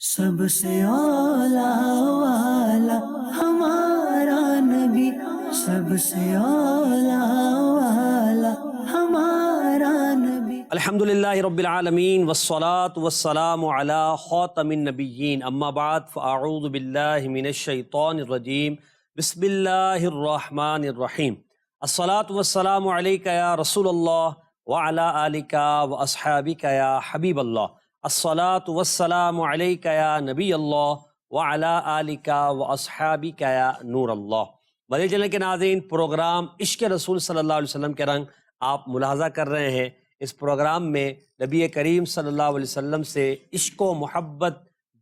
سب سے اولا والا ہمارا نبی، سب سے اولا والا ہمارا نبی۔ الحمدللہ رب العالمین والصلاة والسلام علی خاتم النبیین، اما بعد فاعوذ باللہ من الشیطان الرجیم، بسم اللہ الرحمن الرحیم۔ الصلاة والسلام علیک یا رسول اللہ وعلی آلک واصحابک یا حبیب اللہ۔ الصلاة والسلام علیک یا نبی اللہ وعلی آلک واصحابک یا نور اللہ۔ مدنی چینل کے ناظرین، پروگرام عشق رسول صلی اللہ علیہ وسلم کے رنگ آپ ملاحظہ کر رہے ہیں۔ اس پروگرام میں نبی کریم صلی اللہ علیہ وسلم سے عشق و محبت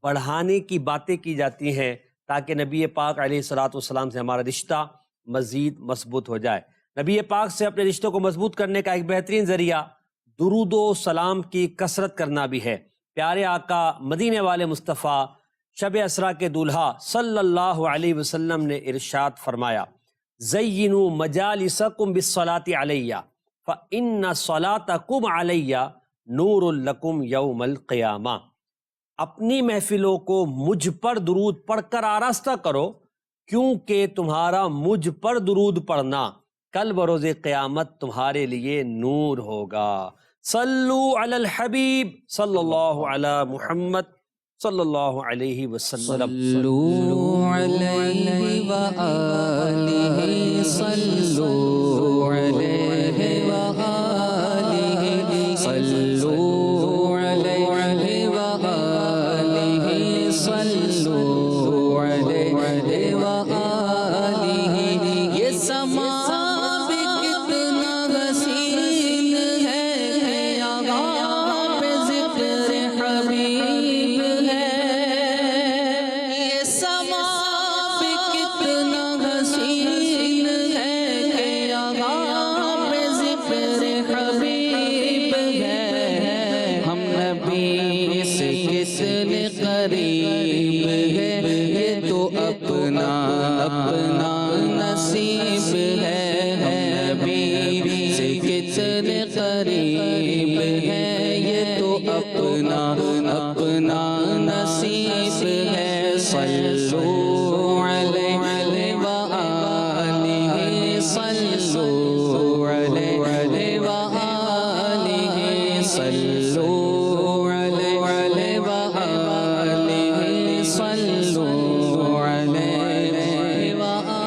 بڑھانے کی باتیں کی جاتی ہیں تاکہ نبی پاک علیہ الصلوۃ والسلام سے ہمارا رشتہ مزید مضبوط ہو جائے۔ نبی پاک سے اپنے رشتوں کو مضبوط کرنے کا ایک بہترین ذریعہ درود و سلام کی کثرت کرنا بھی ہے۔ پیارے آقا مدینے والے مصطفیٰ شب اسرا کے دولہا صلی اللہ علیہ وسلم نے ارشاد فرمایا، زینوا مجالسکم بالصلاۃ علیہ فإن صلاتکم علیہ نور لکم یوم القیامہ۔ اپنی محفلوں کو مجھ پر درود پڑھ کر آراستہ کرو، کیونکہ تمہارا مجھ پر درود پڑھنا کل بروز قیامت تمہارے لیے نور ہوگا۔ صلو علی الحبیب صلی اللہ علی محمد صلی اللہ علیہ وسلم۔ صلو علیہ وآلہ، صلو علیہ وآلہ، صلو علیہ وآلہ، صلو علیہ وآلہ۔ یہ سما بھی کتنا حسین ہے، یہاں پہ ذکر حبیب ہے۔ یہ سما بھی کتنا حسین ہے، یہاں پہ ذکر حبیب ہے۔ ہم نبی سے کتنے قریب ہے، یہ تو اپنا اپنا نصیب ہے۔ ہم نبی سے کتنے قریب ہے، یہ تو اپنا اپنا نصیب ہے۔ صلو علیہ وآلہ، صلو علیہ وآلہ، صلو علیہ وآلہ، صلو علیہ وآلہ۔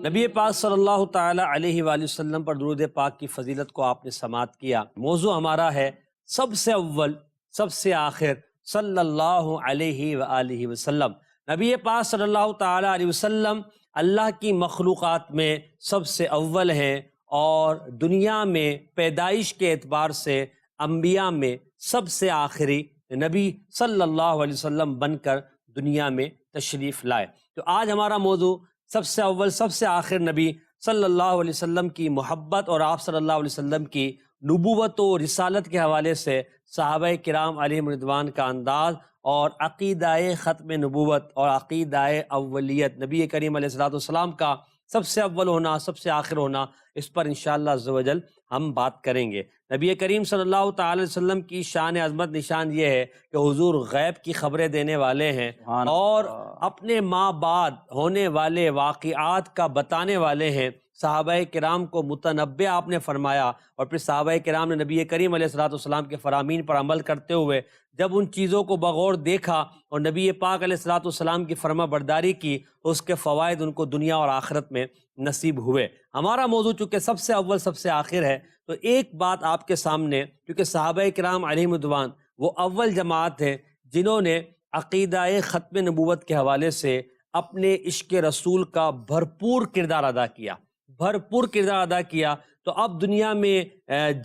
نبی پاک صلی اللہ تعالی علیہ وآلہ وسلم پر درود پاک کی فضیلت کو آپ نے سماعت کیا۔ موضوع ہمارا ہے سب سے اول سب سے آخر صلی اللہ علیہ وآلہ وسلم۔ نبی پاک صلی اللہ تعالی علیہ وسلم اللہ کی مخلوقات میں سب سے اول ہیں، اور دنیا میں پیدائش کے اعتبار سے انبیاء میں سب سے آخری نبی صلی اللہ علیہ وسلم بن کر دنیا میں تشریف لائے۔ تو آج ہمارا موضوع سب سے اول سب سے آخر نبی صلی اللہ علیہ وسلم کی محبت اور آپ صلی اللہ علیہ وسلم کی نبوت و رسالت کے حوالے سے صحابہ کرام علیہم رضوان کا انداز اور عقیدہ ختم نبوت اور عقیدہ اولیت، نبی کریم علیہ الصلوۃ والسلام کا سب سے اول ہونا سب سے آخر ہونا، اس پر انشاءاللہ عز و جل ہم بات کریں گے۔ نبی کریم صلی اللہ تعالی علیہ وسلم کی شان عظمت نشان یہ ہے کہ حضور غیب کی خبریں دینے والے ہیں اور اپنے ماں بعد ہونے والے واقعات کا بتانے والے ہیں۔ صحابہ کرام کو متنبع آپ نے فرمایا، اور پھر صحابہ کرام نے نبی کریم علیہ الصلوۃ والسلام کے فرامین پر عمل کرتے ہوئے جب ان چیزوں کو بغور دیکھا اور نبی پاک علیہ الصلوۃ والسلام کی فرما برداری کی تو اس کے فوائد ان کو دنیا اور آخرت میں نصیب ہوئے۔ ہمارا موضوع چونکہ سب سے اول سب سے آخر ہے، تو ایک بات آپ کے سامنے، کیونکہ صحابہ کرام علیہم رضوان وہ اول جماعت ہے جنہوں نے عقیدہ ختم نبوت کے حوالے سے اپنے عشق رسول کا بھرپور کردار ادا کیا، بھرپور کردار ادا کیا۔ تو اب دنیا میں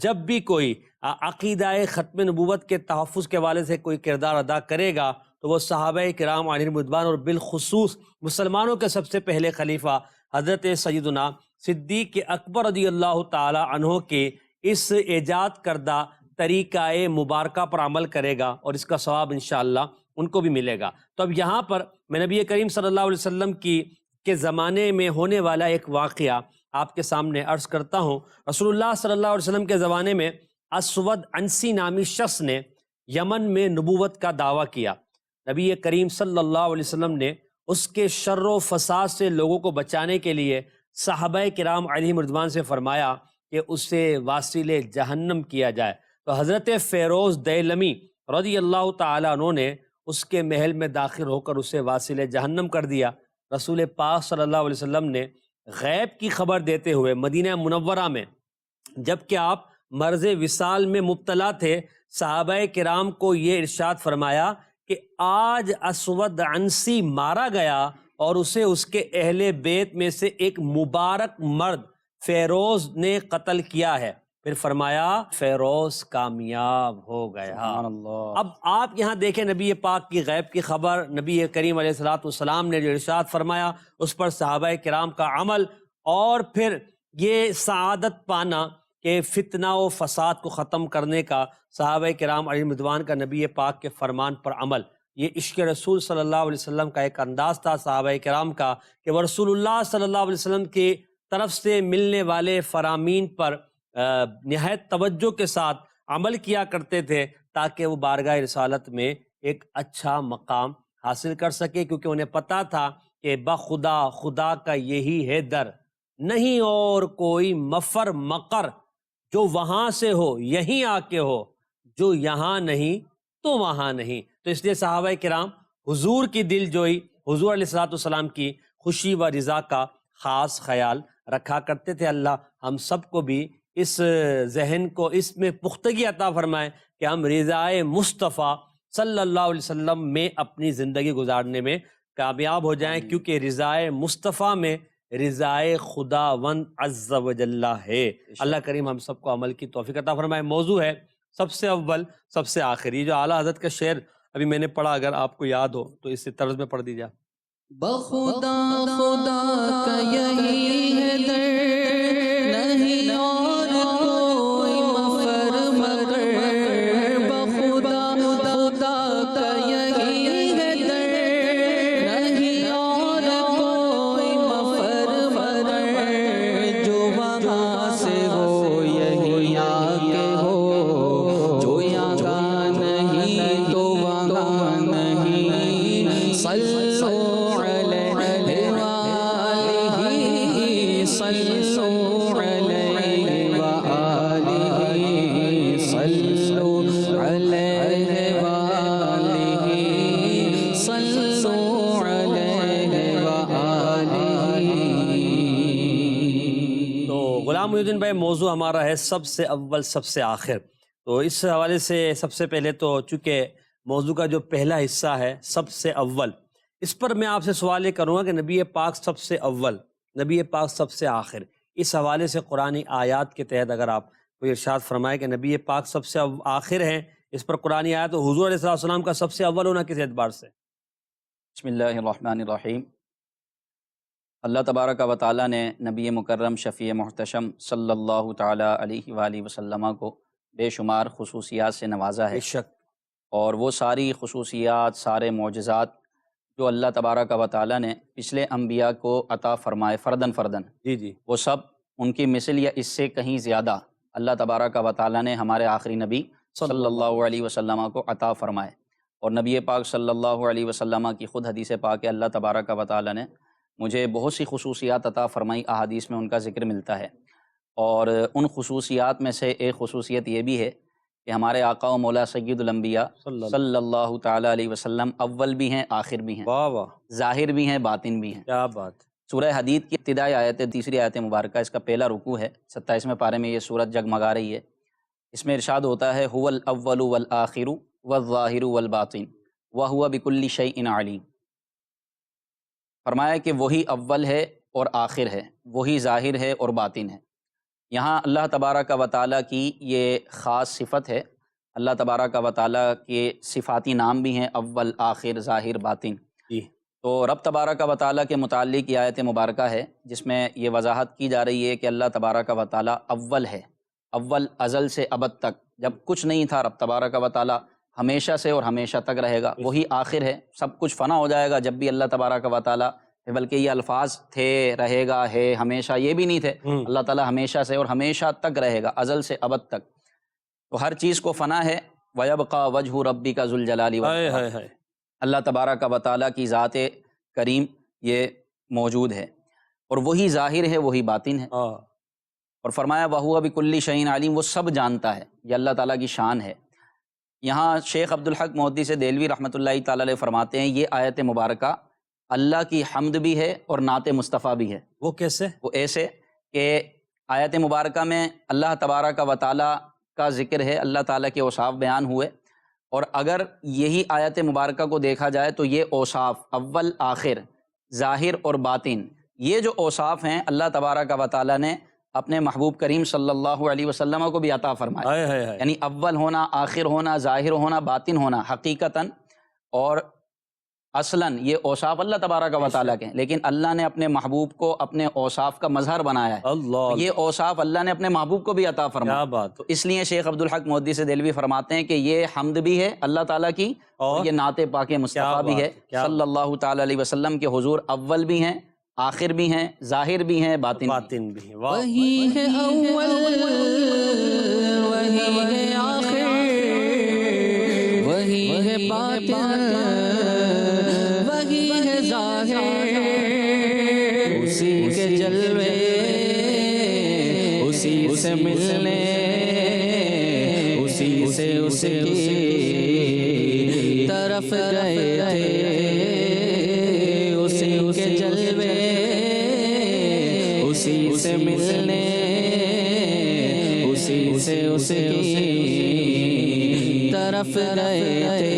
جب بھی کوئی عقیدہ ختم نبوت کے تحفظ کے حوالے سے کوئی کردار ادا کرے گا تو وہ صحابہ کرام علیہم رضوان اور بالخصوص مسلمانوں کے سب سے پہلے خلیفہ حضرت سیدنا صدیق اکبر رضی اللہ تعالی عنہ کے اس ایجاد کردہ طریقہ مبارکہ پر عمل کرے گا، اور اس کا ثواب انشاءاللہ ان کو بھی ملے گا۔ تو اب یہاں پر میں نبی کریم صلی اللہ علیہ وسلم کے زمانے میں ہونے والا ایک واقعہ آپ کے سامنے عرض کرتا ہوں۔ رسول اللہ صلی اللہ علیہ وسلم کے زمانے میں اسود عنسی نامی شخص نے یمن میں نبوت کا دعویٰ کیا، نبی کریم صلی اللہ علیہ وسلم نے اس کے شر و فساد سے لوگوں کو بچانے کے لیے صحابہ کرام علیہم رضوان سے فرمایا کہ اسے واصل جہنم کیا جائے، تو حضرت فیروز دیلمی رضی اللہ تعالیٰ عنہ نے اس کے محل میں داخل ہو کر اسے واصل جہنم کر دیا۔ رسول پاک صلی اللہ علیہ وسلم نے غیب کی خبر دیتے ہوئے مدینہ منورہ میں جبکہ آپ مرض وصال میں مبتلا تھے، صحابہ کرام کو یہ ارشاد فرمایا کہ آج اسود عنسی مارا گیا اور اسے اس کے اہل بیت میں سے ایک مبارک مرد فیروز نے قتل کیا ہے، پھر فرمایا فیروز کامیاب ہو گیا۔ سبحان اللہ۔ اب آپ یہاں دیکھیں نبی پاک کی غیب کی خبر، نبی کریم علیہ الصلوۃ والسلام نے جو ارشاد فرمایا اس پر صحابہ کرام کا عمل، اور پھر یہ سعادت پانا کہ فتنہ و فساد کو ختم کرنے کا صحابہ کرام علیہ رضوان کا نبی پاک کے فرمان پر عمل، یہ عشق رسول صلی اللہ علیہ وسلم کا ایک انداز تھا صحابہ کرام کا کہ وہ رسول اللہ صلی اللہ علیہ وسلم کی طرف سے ملنے والے فرامین پر نہایت توجہ کے ساتھ عمل کیا کرتے تھے تاکہ وہ بارگاہ رسالت میں ایک اچھا مقام حاصل کر سکے، کیونکہ انہیں پتا تھا کہ بخدا خدا کا یہی ہے در، نہیں اور کوئی مفر مقر، جو وہاں سے ہو یہیں آ کے ہو، جو یہاں نہیں تو وہاں نہیں۔ تو اس لیے صحابہ کرام حضور کی دل جوئی، حضور علیہ الصلوۃ والسلام کی خوشی و رضا کا خاص خیال رکھا کرتے تھے۔ اللہ ہم سب کو بھی اس ذہن کو اس میں پختگی عطا فرمائے کہ ہم رضائے مصطفیٰ صلی اللہ علیہ وسلم میں اپنی زندگی گزارنے میں کامیاب ہو جائیں، کیونکہ رضائے مصطفیٰ میں رضائے خدا وند عز و جل ہے۔ اللہ کریم ہم سب کو عمل کی توفیق عطا فرمائے۔ موضوع ہے سب سے اول سب سے آخر، یہ جو اعلیٰ حضرت کا شعر ابھی میں نے پڑھا، اگر آپ کو یاد ہو تو اس طرز میں پڑھ دیجیے۔ بخدا خدا کا یہی ہے در، نہیں اور کوئی مفر مگر، بخدا خدا کا یہی ہے در، نہیں اور کوئی مفر مگر، جو وہاں سے ہو یہی آ کے ہو، جو یہاں نہیں تو وہاں نہیں، صلو غلام محی الدین بھائی، موضوع ہمارا ہے سب سے اول سب سے آخر، تو اس حوالے سے سب سے پہلے تو چونکہ موضوع کا جو پہلا حصہ ہے سب سے اول، اس پر میں آپ سے سوال یہ کروں گا کہ نبی پاک سب سے اول، نبی پاک سب سے آخر، اس حوالے سے قرآنی آیات کے تحت اگر آپ کوئی ارشاد فرمائے کہ نبی پاک سب سے آخر ہیں، اس پر قرآنی آیات، تو حضور علیہ السلام کا سب سے اول ہونا کس اعتبار سے؟ بسم اللہ الرحمن الرحیم۔ اللہ تبارک و تعالیٰ نے نبی مکرم شفیع محتشم صلی اللہ تعالیٰ علیہ وآلہ وسلم کو بے شمار خصوصیات سے نوازا ہے، بے شک، اور وہ ساری خصوصیات، سارے معجزات جو اللہ تبارک و تعالیٰ نے پچھلے انبیاء کو عطا فرمائے فردن فردن، جی وہ سب ان کی مثل یا اس سے کہیں زیادہ اللہ تبارک و تعالیٰ نے ہمارے آخری نبی صلی اللہ علیہ وسلم کو عطا فرمائے۔ اور نبی پاک صلی اللہ علیہ وسلم کی خود حدیث پاک ہے، اللہ تبارک و تعالیٰ نے مجھے بہت سی خصوصیات عطا فرمائی، احادیث میں ان کا ذکر ملتا ہے، اور ان خصوصیات میں سے ایک خصوصیت یہ بھی ہے کہ ہمارے آقا و مولا سید الانبیاء صلی اللہ تعالیٰ علیہ وسلم اول بھی ہیں، آخر بھی ہیں، واہ واہ، ظاہر بھی ہیں، باطن بھی ہیں۔ کیا بات۔ سورہ حدید کی ابتدائی آیت، تیسری آیت مبارکہ، اس کا پہلا رکوع ہے، 27ویں پارے میں یہ سورت جگمگا رہی ہے۔ اس میں ارشاد ہوتا ہے هو الاول والآخر والظاہر والباطن وهو بكل شیء علیم۔ فرمایا کہ وہی اول ہے اور آخر ہے، وہی ظاہر ہے اور باطن ہے۔ یہاں اللہ تبارک و تعالیٰ کی یہ خاص صفت ہے، اللہ تبارک و تعالیٰ کے صفاتی نام بھی ہیں، اول، آخر، ظاہر، باطن۔ تو رب تبارک و تعالیٰ کے متعلق یہ آیت مبارکہ ہے جس میں یہ وضاحت کی جا رہی ہے کہ اللہ تبارک و تعالیٰ اول ہے، اول ازل سے ابد تک، جب کچھ نہیں تھا رب تبارک و تعالیٰ ہمیشہ سے اور ہمیشہ تک رہے گا، وہی آخر ہے، سب کچھ فنا ہو جائے گا جب بھی اللہ تبارک و تعالیٰ، بلکہ یہ الفاظ تھے، رہے گا، ہے، ہمیشہ، یہ بھی نہیں تھے، اللہ تعالیٰ ہمیشہ سے اور ہمیشہ تک رہے گا، ازل سے ابد تک، تو ہر چیز کو فنا ہے، وَيَبْقَى وَجْهُ رَبِّكَ ذُو الْجَلَالِ ہائے وَالْإِكْرَامِ۔ ہائے ہائے، اللہ تبارک و تعالیٰ کی ذات کریم یہ موجود ہے، اور وہی ظاہر ہے وہی باطن ہے، ہاں اور فرمایا وَهُوَ بِكُلِّ شَيْءٍ عَلِيمٌ، وہ سب جانتا ہے، یہ اللہ تعالیٰ کی شان ہے۔ یہاں شیخ عبدالحق محدث دہلوی رحمۃ اللہ تعالیٰ علیہ فرماتے ہیں یہ آیت مبارکہ اللہ کی حمد بھی ہے اور نعت مصطفیٰ بھی ہے۔ وہ کیسے؟ وہ ایسے کہ آیت مبارکہ میں اللہ تبارک و تعالیٰ کا ذکر ہے، اللہ تعالیٰ کے اوصاف بیان ہوئے، اور اگر یہی آیت مبارکہ کو دیکھا جائے تو یہ اوصاف اول آخر، ظاہر اور باطن، یہ جو اوصاف ہیں اللہ تبارک و تعالیٰ نے اپنے محبوب کریم صلی اللہ علیہ وسلم کو بھی عطا فرمایا، ہائے ہائے ہائے، یعنی اول ہونا، آخر ہونا، ظاہر ہونا، باطن ہونا، حقیقتاً اور اصلاً یہ اوصاف اللہ تبارک و تعالیٰ کے ہیں، لیکن اللہ نے اپنے محبوب کو اپنے اوصاف کا مظہر بنایا ہے، اللہ، یہ اوصاف اللہ نے اپنے محبوب کو بھی عطا فرمایا۔ کیا بات، تو اس لیے شیخ عبدالحق محدث دہلوی فرماتے ہیں کہ یہ حمد بھی ہے اللہ تعالیٰ کی، اور یہ نعت پاک مصطفیٰ بھی ہے صلی اللہ تعالیٰ علیہ وسلم کے حضور اول بھی ہیں، آخر بھی ہیں، ظاہر بھی ہیں، باطن بھی ہیں۔ باطن بھی ہے، واہ، وہی ہے اول وہی ہے آخر وہی ہے باطن وہی ہے ظاہر، اسی کے جلوے اسی سے ملنے اسی سے اس کی طرف گئے تھے، اسی کے جلوے اسی سے ملنے اسی سے اس کی طرف گئے تھے،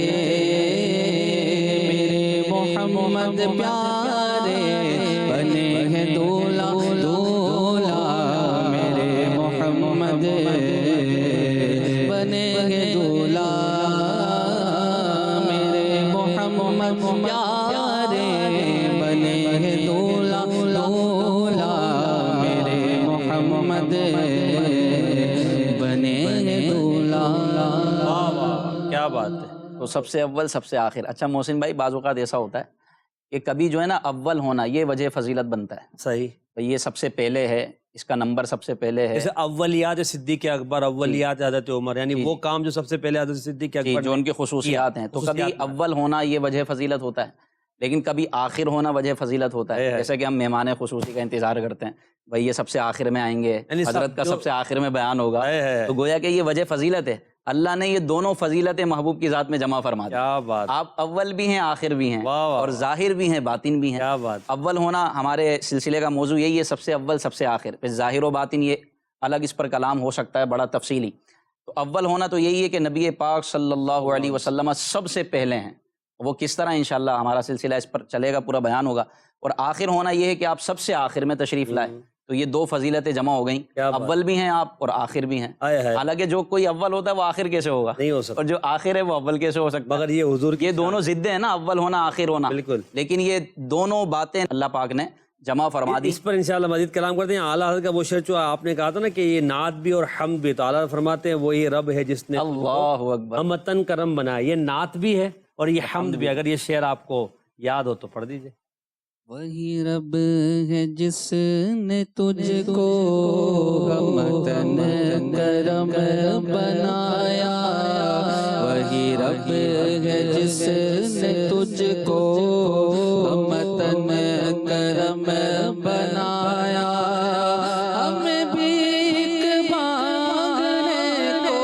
میرے محمد پیارے بنے ہیں دولہا دولہا، میرے محمد بنے ہیں دولہا، میرے محمد پیارے بنے ہیں دولہا دولہا، میرے محمد بنے ہیں دولہا۔ واہ واہ، کیا بات ہے، تو سب سے اول سب سے آخر۔ اچھا محسن بھائی، بعض اوقات ایسا ہوتا ہے کہ کبھی جو ہے نا اول ہونا یہ وجہ فضیلت بنتا ہے، صحیح، بھئی یہ سب سے پہلے ہے، اس کا نمبر سب سے پہلے ہے، جیسے اولیات صدیق اکبر، اولیات حضرت عمر، یعنی وہ کام جو سب سے پہلے حضرت صدیق اکبر جو ان کی خصوصیات ہیں، تو کبھی اول ہونا یہ وجہ فضیلت ہوتا ہے، لیکن کبھی آخر ہونا وجہ فضیلت ہوتا ہے، جیسے کہ ہم مہمان خصوصی کا انتظار کرتے ہیں، بھئی یہ سب سے آخر میں آئیں گے، حضرت کا سب سے آخر میں بیان ہوگا، تو گویا کہ یہ وجہ فضیلت ہے، اللہ نے یہ دونوں فضیلتیں محبوب کی ذات میں جمع فرما دی، کیا بات، آپ اول بھی ہیں، آخر بھی ہیں، واہ واہ، اور ظاہر بھی ہیں، باطن بھی ہیں۔ کیا بات، اول ہونا ہمارے سلسلے کا موضوع یہی ہے، سب سے اول سب سے آخر، پھر ظاہر و باطن یہ الگ اس پر کلام ہو سکتا ہے بڑا تفصیلی۔ تو اول ہونا تو یہی ہے کہ نبی پاک صلی اللہ علیہ وسلم سب سے پہلے ہیں، وہ کس طرح انشاءاللہ ہمارا سلسلہ اس پر چلے گا، پورا بیان ہوگا۔ اور آخر ہونا یہ ہے کہ آپ سب سے آخر میں تشریف لائے، تو یہ دو فضیلتیں جمع ہو گئیں، اول بھی ہیں آپ اور آخر بھی ہیں۔ حالانکہ جو کوئی اول ہوتا ہے وہ آخر کیسے ہوگا، نہیں ہو سکتا، اور جو آخر ہے وہ اول کیسے ہو سکتا ہے، مگر یہ حضور کی یہ دونوں ضدیں ہیں نا، اول ہونا آخر ہونا، بالکل، لیکن یہ دونوں باتیں اللہ پاک نے جمع فرما دی۔ اس پر انشاءاللہ مزید کلام کرتے ہیں۔ اعلیٰ حضرت کا وہ شعر جو آپ نے کہا تھا نا کہ یہ نعت بھی اور حمد بھی، تو اعلیٰ فرماتے ہیں وہی رب ہے جس نے اللہ اکبر، ہمتن کرم بنایا، یہ نعت بھی ہے اور یہ حمد بھی۔ اگر یہ شعر آپ کو یاد ہو تو پڑھ دیجئے۔ وہی رب ہے جس نے تجھ کو ہمتن کرم بنایا، وہی رب ہے جس نے تجھ کو ہمتن کرم بنایا، ہمیں بھیک مانگنے کو،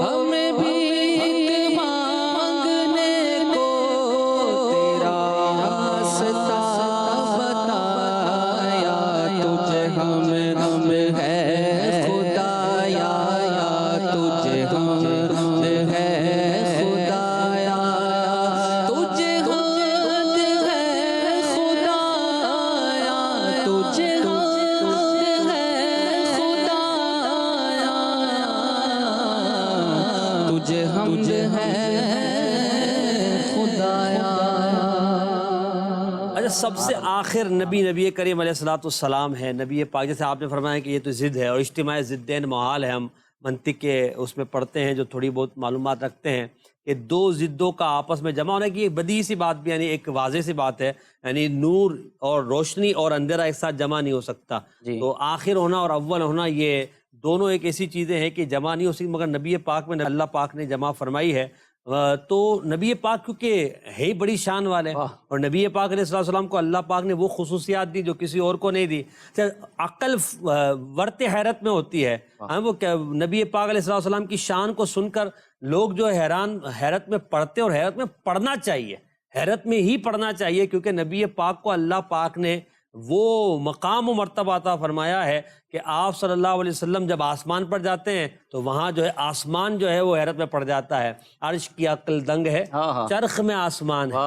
ہمیں بھیک مانگنے کو تیرا راستہ بتایا، تجھے ہم ہے خدایا، تجھے ہم ہے خدایا، تجھے حمد ہے خدایا، تجھے حمد ہے خدایا، تجھے حمد ہے خدایا۔ اچھا، سب سے آخر نبی کریم علیہ الصلوۃ والسلام ہے، نبی پاک، جیسے آپ نے فرمایا کہ یہ تو ضد ہے اور اجتماع ضدین محال ہے۔ ہم منطق کے اس میں پڑھتے ہیں جو تھوڑی بہت معلومات رکھتے ہیں کہ دو ضدوں کا آپس میں جمع ہونا کی ایک بدیہی سی بات بھی، یعنی ایک واضح سی بات ہے، یعنی نور اور روشنی اور اندھیرا ایک ساتھ جمع نہیں ہو سکتا۔ تو آخر ہونا اور اول ہونا یہ دونوں ایک ایسی چیزیں ہیں کہ جمع نہیں ہو سکتی، مگر نبی پاک میں اللہ پاک نے جمع فرمائی ہے۔ تو نبی پاک کیونکہ ہے ہی بڑی شان والے، اور نبی پاک علیہ السلام کو اللہ پاک نے وہ خصوصیات دی جو کسی اور کو نہیں دی۔ عقل ورت حیرت میں ہوتی ہے، وہ نبی پاک علیہ السلام کی شان کو سن کر لوگ جو حیرت میں پڑھتے، اور حیرت میں پڑھنا چاہیے، حیرت میں ہی پڑھنا چاہیے، کیونکہ نبی پاک کو اللہ پاک نے وہ مقام و مرتبہ عطا فرمایا ہے کہ آپ صلی اللہ علیہ وسلم جب آسمان پر جاتے ہیں تو وہاں جو ہے آسمان جو ہے وہ حیرت میں پڑ جاتا ہے۔ عرش کی عقل دنگ ہے، چرخ میں آسمان ہے،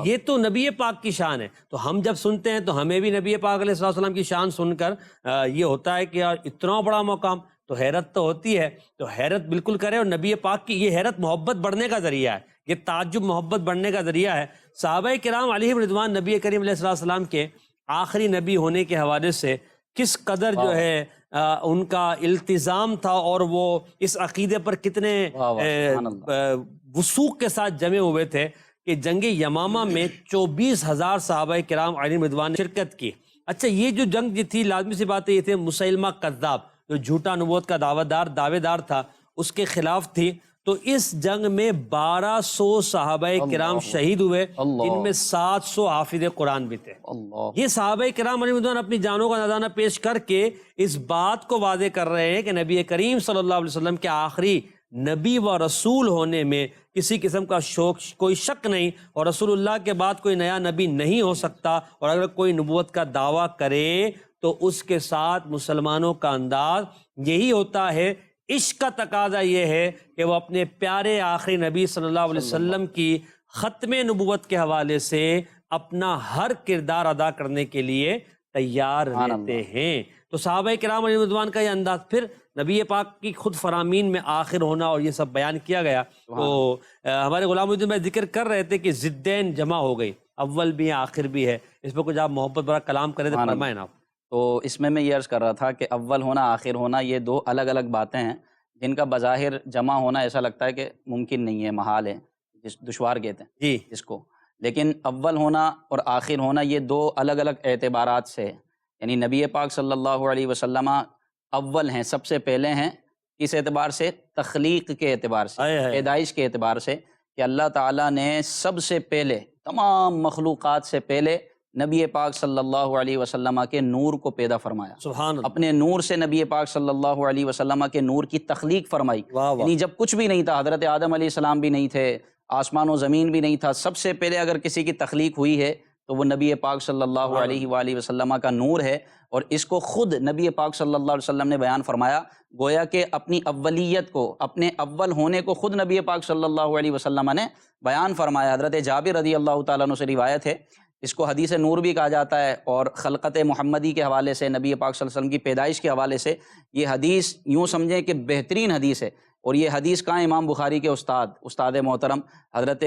یہ تو نبی پاک کی شان ہے۔ تو ہم جب سنتے ہیں تو ہمیں بھی نبی پاک علیہ السلام کی شان سن کر یہ ہوتا ہے کہ یار اتنا بڑا مقام، تو حیرت تو ہوتی ہے۔ تو حیرت بالکل کرے، اور نبی پاک کی یہ حیرت محبت بڑھنے کا ذریعہ ہے، یہ تعجب محبت بڑھنے کا ذریعہ ہے۔ صحابہ کرام علیہم رضوان نبی کریم علیہ السلام کے آخری نبی ہونے کے حوالے سے کس قدر جو ہے ان کا التزام تھا، اور وہ اس عقیدے پر کتنے وثوق کے ساتھ جمے ہوئے تھے کہ جنگ یمامہ میں 24,000 صحابہ کرام علیہم رضوان نے شرکت کی۔ اچھا، یہ جو جنگ جو تھی، لازمی سی بات ہے یہ تھے مسیلمہ کذاب جو جھوٹا نبوت کا دعوے دار تھا، اس کے خلاف تھی۔ تو اس جنگ میں 1200 صحابہ کرام شہید ہوئے، جن میں 700 حافظ قرآن بھی تھے۔ یہ صحابہ کرام علیہ رضوان اپنی جانوں کا نذرانہ پیش کر کے اس بات کو واضح کر رہے ہیں کہ نبی کریم صلی اللہ علیہ وسلم کے آخری نبی و رسول ہونے میں کسی قسم کا کوئی شک نہیں، اور رسول اللہ کے بعد کوئی نیا نبی نہیں ہو سکتا، اور اگر کوئی نبوت کا دعویٰ کرے تو اس کے ساتھ مسلمانوں کا انداز یہی ہوتا ہے۔ عشق کا تقاضا یہ ہے کہ وہ اپنے پیارے آخری نبی صلی اللہ علیہ وسلم کی ختم نبوت کے حوالے سے اپنا ہر کردار ادا کرنے کے لیے تیار رہتے ہیں۔ تو صحابہ کرام علیہ رضوان کا یہ انداز، پھر نبی پاک کی خود فرامین میں آخر ہونا، اور یہ سب بیان کیا گیا۔ تو ہمارے غلام الدین بھائی ذکر کر رہے تھے کہ ضدین جمع ہو گئی، اول بھی ہے آخر بھی ہے، اس پہ کچھ آپ محبت بڑا کلام کرے تو فرمائیں نا۔ تو اس میں یہ عرض کر رہا تھا کہ اول ہونا آخر ہونا یہ دو الگ الگ باتیں ہیں، جن کا بظاہر جمع ہونا ایسا لگتا ہے کہ ممکن نہیں ہے، محال ہے، دشوار کہتے ہیں جی جس کو۔ لیکن اول ہونا اور آخر ہونا یہ دو الگ الگ اعتبارات سے ہے، یعنی نبی پاک صلی اللہ علیہ وسلم اول ہیں، سب سے پہلے ہیں۔ کس اعتبار سے؟ تخلیق کے اعتبار سے، پیدائش کے اعتبار سے، کہ اللہ تعالیٰ نے سب سے پہلے تمام مخلوقات سے پہلے نبی پاک صلی اللہ علیہ وسلم کے نور کو پیدا فرمایا۔ سبحان اللہ۔ اپنے نور سے نبی پاک صلی اللہ علیہ وسلم کے نور کی تخلیق فرمائی، یعنی جب کچھ بھی نہیں تھا، حضرت آدم علیہ السلام بھی نہیں تھے، آسمان و زمین بھی نہیں تھا، سب سے پہلے اگر کسی کی تخلیق ہوئی ہے تو وہ نبی پاک صلی اللہ علیہ وآلہ وسلم کا نور ہے۔ اور اس کو خود نبی پاک صلی اللہ علیہ وسلم نے بیان فرمایا، گویا کہ اپنی اولیت کو، اپنے اول ہونے کو خود نبی پاک صلی اللہ علیہ وسلم نے بیان فرمایا۔ حضرت جابر رضی اللہ تعالیٰ عنہ سے روایت ہے، اس کو حدیث نور بھی کہا جاتا ہے، اور خلقت محمدی کے حوالے سے، نبی پاک صلی اللہ علیہ وسلم کی پیدائش کے حوالے سے یہ حدیث یوں سمجھیں کہ بہترین حدیث ہے۔ اور یہ حدیث کہاں؟ امام بخاری کے استاد محترم حضرت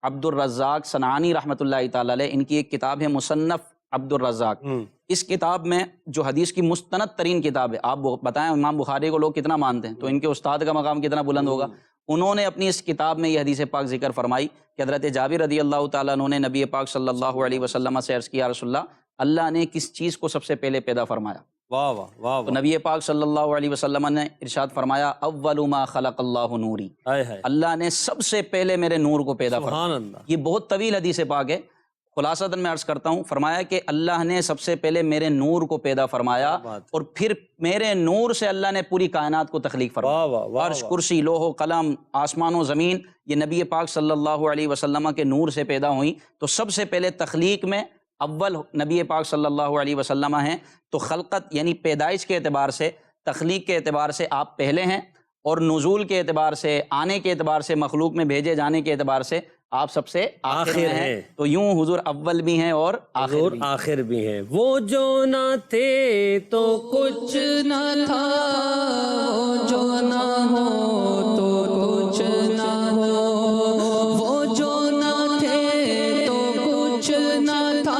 عبد الرزاق صنعانی رحمۃ اللہ تعالی علیہ، ان کی ایک کتاب ہے مصنف عبد الرزاق۔ اس کتاب میں جو حدیث کی مستند ترین کتاب ہے، آپ بتائیں امام بخاری کو لوگ کتنا مانتے ہیں، تو ان کے استاد کا مقام کتنا بلند ہوگا۔ انہوں نے اپنی اس کتاب میں یہ حدیث پاک ذکر فرمائی کہ حضرت جابر رضی اللہ تعالیٰ عنہ نے نبی پاک صلی اللہ علیہ وسلم سے عرض کیا، رسول اللہ نے کس چیز کو سب سے پہلے پیدا فرمایا؟ واہ واہ واہ۔ تو نبی پاک صلی اللہ علیہ وسلم نے ارشاد فرمایا، اول ما خلق اللہ نوری، اللہ نے سب سے پہلے میرے نور کو پیدا فرمایا۔ سبحان اللہ۔ یہ بہت طویل حدیث پاک ہے، خلاصتاً میں عرض کرتا ہوں، فرمایا کہ اللہ نے سب سے پہلے میرے نور کو پیدا فرمایا، اور پھر میرے نور سے اللہ نے پوری کائنات کو تخلیق فرمایا۔ عرش، کرسی، لوح و قلم، آسمان و زمین، یہ نبی پاک صلی اللہ علیہ وسلم کے نور سے پیدا ہوئیں۔ تو سب سے پہلے تخلیق میں اول نبی پاک صلی اللہ علیہ وسلم ہیں۔ تو خلقت یعنی پیدائش کے اعتبار سے، تخلیق کے اعتبار سے آپ پہلے ہیں، اور نزول کے اعتبار سے، آنے کے اعتبار سے، مخلوق میں بھیجے جانے کے اعتبار سے آپ سب سے آخر ہیں۔ تو یوں حضور اول بھی ہیں اور آخر بھی ہیں۔ وہ جو نہ تھے تو کچھ نہ تھا، وہ جو نہ ہو تو کچھ نہ ہو، وہ جو نہ تھے تو کچھ نہ تھا،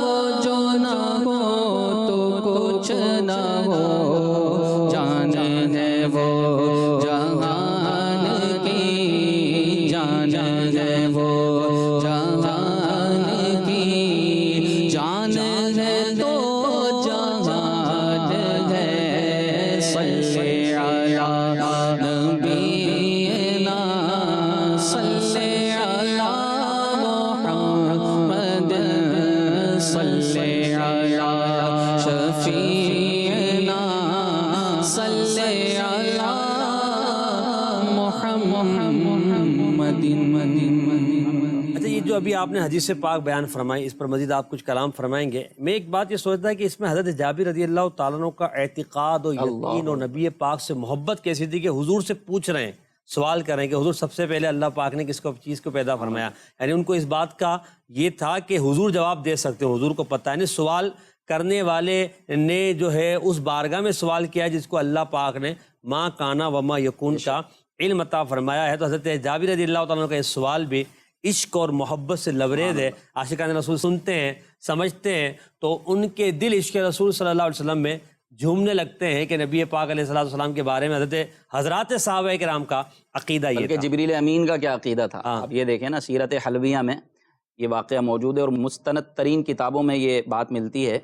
وہ جو نہ ہو تو کچھ نہ ہو، جان ہے وہ جہان کی، جان ہے وہ جہان کی، جان ہے تو جہان ہے محمد اچھا، یہ جو ابھی آپ نے حدیث پاک بیان فرمائی، اس پر مزید آپ کچھ کلام فرمائیں گے۔ میں ایک بات یہ سوچتا ہے کہ اس میں حضرت جابر رضی اللہ تعالیٰ عنہ کا اعتقاد و یقین اور نبی پاک سے محبت کیسی تھی کہ حضور سے پوچھ رہے ہیں، سوال کر رہے ہیں کہ حضور سب سے پہلے اللہ پاک نے کس کو چیز کو پیدا فرمایا، یعنی ان کو اس بات کا یہ تھا کہ حضور جواب دے سکتے ہیں، حضور کو پتہ ہے، یعنی سوال کرنے والے نے جو ہے اس بارگاہ میں سوال کیا ہے جس کو اللہ پاک نے ما کانا وما یکون کا علم عطا فرمایا ہے۔ تو حضرت جابر رضی اللہ تعالیٰ عنہ کا یہ سوال بھی عشق اور محبت سے لبریز ہے۔ عاشقان رسول سنتے ہیں، سمجھتے ہیں، تو ان کے دل عشق رسول صلی اللہ علیہ وسلم میں جھومنے لگتے ہیں کہ نبی پاک علیہ السلام کے بارے میں حضرات صحابہ کرام کا عقیدہ یہ بلکہ تھا۔ جبریل امین کا کیا عقیدہ تھا، آپ یہ دیکھیں نا، سیرت حلبیہ میں یہ واقعہ موجود ہے اور مستند ترین کتابوں میں یہ بات ملتی ہے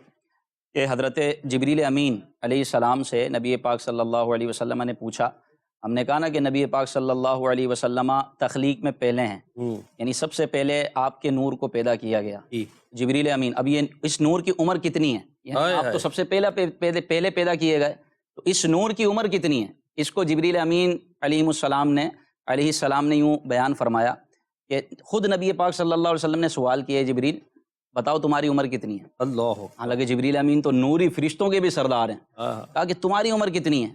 کہ حضرت جبریل امین علیہ السلام سے نبی پاک صلی اللہ علیہ وسلم نے پوچھا، ہم نے کہا نا کہ نبی پاک صلی اللہ علیہ وسلم تخلیق میں پہلے ہیں، یعنی سب سے پہلے آپ کے نور کو پیدا کیا گیا، جبریل امین۔ اب یہ اس نور کی عمر کتنی ہے، یعنی آپ تو سب سے پہلے پیدا کیے گئے، تو اس نور کی عمر کتنی ہے، اس کو جبریل امین علیہ السلام نے یوں بیان فرمایا کہ خود نبی پاک صلی اللہ علیہ وسلم نے سوال کیا ہے، جبریل بتاؤ تمہاری عمر کتنی ہے۔ اللہ، حالانکہ جبریل امین تو نوری فرشتوں کے بھی سردار ہیں، کہا کہ تمہاری عمر کتنی ہے۔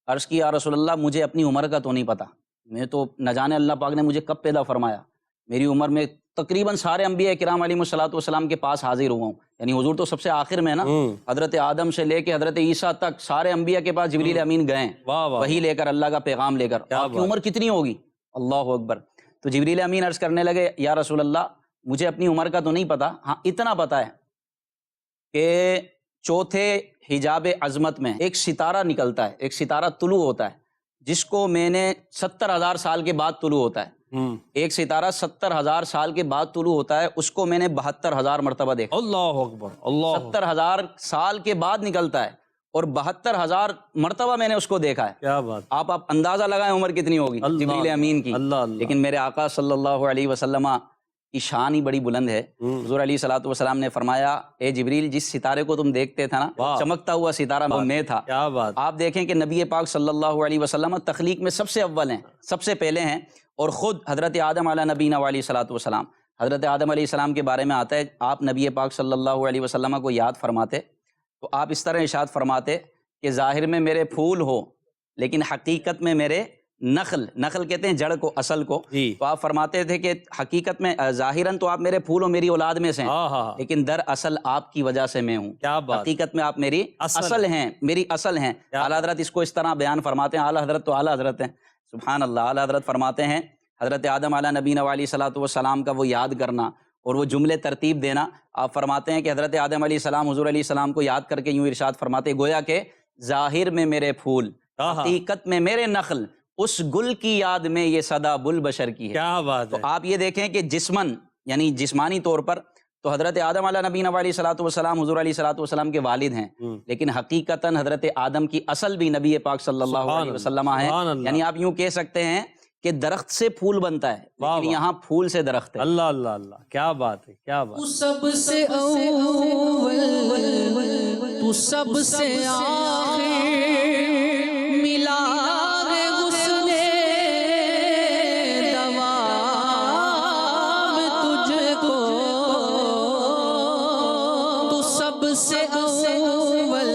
عرض کی یا رسول اللہ مجھے اپنی عمر کا تو نہیں پتا، میں تو نہ جانے اللہ پاک نے مجھے کب پیدا فرمایا، میری عمر میں تقریباً سارے انبیاء کرام علیہ الصلوۃ کے پاس حاضر ہوا ہوں، یعنی حضور تو سب سے آخر میں ہے نا، حضرت آدم سے لے کے حضرت عیسیٰ تک سارے انبیاء کے پاس جبریل امین گئے، وہی لے کر، اللہ کا پیغام لے کر۔ آپ کی عمر کتنی ہوگی؟ اللہ اکبر۔ تو جبریل امین عرض کرنے لگے یا رسول اللہ مجھے اپنی عمر کا تو نہیں پتا، ہاں اتنا پتا ہے کہ چوتھے حجاب عظمت میں ایک ستارہ نکلتا ہے، ایک ستارہ طلوع ہوتا ہے جس کو میں نے 70,000 سال کے بعد طلوع ہوتا ہے، ایک ستارہ 70,000 سال کے بعد طلوع ہوتا ہے، اس کو میں نے 72,000 مرتبہ دیکھا۔ اللہ اکبر، اللہ، 70,000 سال کے بعد نکلتا ہے اور 72,000 مرتبہ میں نے اس کو دیکھا ہے۔ کیا بات، آپ اندازہ لگائیں عمر کتنی ہوگی جبریل امین کی۔ لیکن میرے آقا صلی اللہ علیہ وسلم کی شان ہی بڑی بلند ہے۔ حضور علیہ الصلوۃ والسلام نے فرمایا اے جبریل جس ستارے کو تم دیکھتے تھا نا، چمکتا ہوا ستارہ وہ میں تھا۔ کیا بات، آپ دیکھیں کہ نبی پاک صلی اللہ علیہ وسلم تخلیق میں سب سے اول ہیں، سب سے پہلے ہیں، اور خود حضرت آدم علیہ نبینا علیہ الصلوۃ والسلام، حضرت آدم علیہ السلام کے بارے میں آتا ہے، آپ نبی پاک صلی اللہ علیہ وسلم کو یاد فرماتے تو آپ اس طرح ارشاد فرماتے کہ ظاہر میں میرے پھول ہو لیکن حقیقت میں میرے نخل کہتے ہیں جڑ کو، اصل کو۔ تو آپ فرماتے تھے کہ حقیقت میں ظاہراً تو آپ میرے پھول و میری اولاد میں سے ہیں، لیکن در اصل آپ کی وجہ سے میں ہوں، حقیقت میں آپ میری اصل ہیں، میری اصل ہیں۔ اعلیٰ حضرت اس کو اس طرح بیان فرماتے ہیں، اعلیٰ حضرت تو اعلیٰ حضرت ہیں، سبحان اللہ۔ اعلیٰ حضرت فرماتے ہیں حضرت آدم علیہ نبینا علیہ الصلوۃ والسلام کا وہ یاد کرنا اور وہ جملے ترتیب دینا۔ آپ فرماتے ہیں کہ حضرت آدم علیہ السلام حضور علیہ السلام کو یاد کر کے یوں ارشاد فرماتے گویا کہ ظاہر میں میرے پھول، حقیقت میں میرے نخل، اس گل کی یاد میں یہ صدا بل بشر کی ہے۔ کیا بات ہے۔ تو آپ یہ دیکھیں کہ جسمن یعنی جسمانی طور پر تو حضرت آدم علیہ نبینا علیہ الصلوۃ والسلام حضور علیہ الصلوۃ والسلام کے والد ہیں، لیکن حقیقتاً حضرت آدم کی اصل بھی نبی پاک صلی اللہ علیہ وسلم ہیں۔ یعنی آپ یوں کہہ سکتے ہیں کہ درخت سے پھول بنتا ہے لیکن یہاں پھول سے درخت ہے۔ اللہ اللہ اللہ، کیا بات ہے، کیا بات۔ تو سب سے اول، تو سب سے آخر، ملا ہے حسن دوام تجھ کو، تو سب سے اول،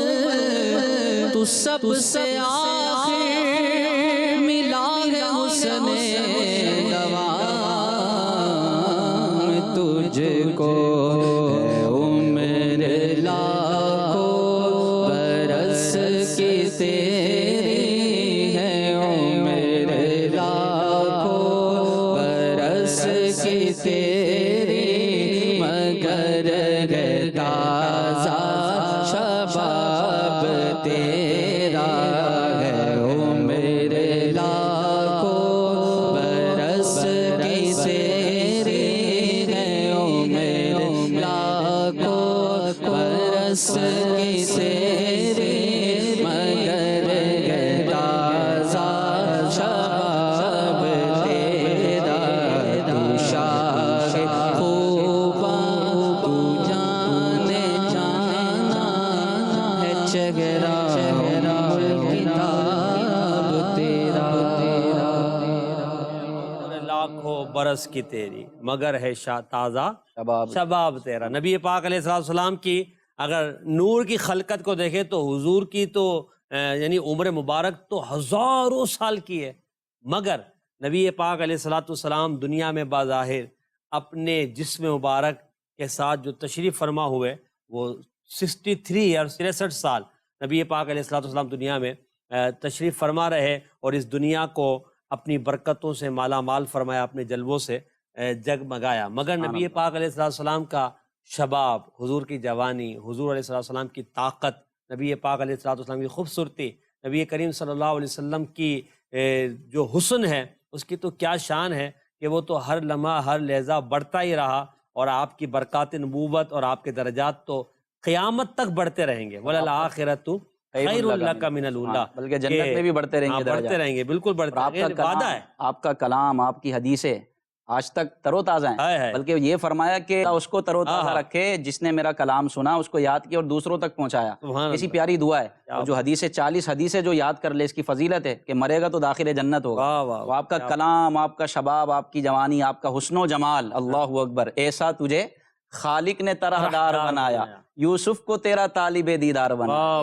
تو سب سے آخر، ملا ہے حسن دوام تجھ کو، عمر لاکھوں برس کی تیری ہے، عمر لاکھوں برس کی تیری، مگر ہے تازہ شباب تیرا ہے، عمر لاکھوں برس کی تیری ہے، عمر لاکھوں برس کی تیری، مگر ہے تازہ شباب تیرا، تو شاہ خوباں تو جانے جانا ہے، چہرہ کتاب تیرا۔ لاکھوں برس کی تیری مگر ہے تازہ شباب شباب تیرا۔ نبی پاک علیہ السلام کی اگر نور کی خلقت کو دیکھیں تو حضور کی تو یعنی عمر مبارک تو ہزاروں سال کی ہے، مگر نبی پاک علیہ السلام دنیا میں بظاہر اپنے جسم مبارک کے ساتھ جو تشریف فرما ہوئے وہ 63 یا 63 سال نبی پاک علیہ السلام دنیا میں تشریف فرما رہے اور اس دنیا کو اپنی برکتوں سے مالا مال فرمایا، اپنے جلووں سے جگمگایا، مگر نبی پاک علیہ السلام کا شباب، حضور کی جوانی، حضور علیہ السلام کی طاقت، نبی پاک علیہ السلام کی خوبصورتی، نبی کریم صلی اللہ علیہ وسلم کی جو حسن ہے اس کی تو کیا شان ہے کہ وہ تو ہر لمحہ ہر لہجہ بڑھتا ہی رہا، اور آپ کی برکات نبوت اور آپ کے درجات تو قیامت تک بڑھتے رہیں گے۔ وَلَلْآخِرَةُ خَيْرٌ لَكَ مِنَ الْأُولَىٰ، بلکہ جنت میں بھی بڑھتے رہیں گے بڑھتے درجات۔ رہیں گے، بالکل بڑھتے رہیں گے، وعدہ ہے۔ آپ کا کلام، آپ کی حدیثیں آج تک تر و تازہ ہیں، بلکہ یہ فرمایا کہ اس کو تر و تازہ رکھے جس نے میرا کلام سنا، اس کو یاد کیا اور دوسروں تک پہنچایا۔ اسی پیاری دعا ہے، اور جو حدیث 40 حدیثیں جو یاد کر لے، اس کی فضیلت ہے کہ مرے گا تو داخل جنت ہوگا۔ وہ آپ کا کلام، آپ کا شباب، آپ کی جوانی، آپ کا حسن و جمال، اللہ اکبر، ایسا تجھے خالق نے طرح دار بنایا، یوسف کو تیرا طالب دیدار بنایا۔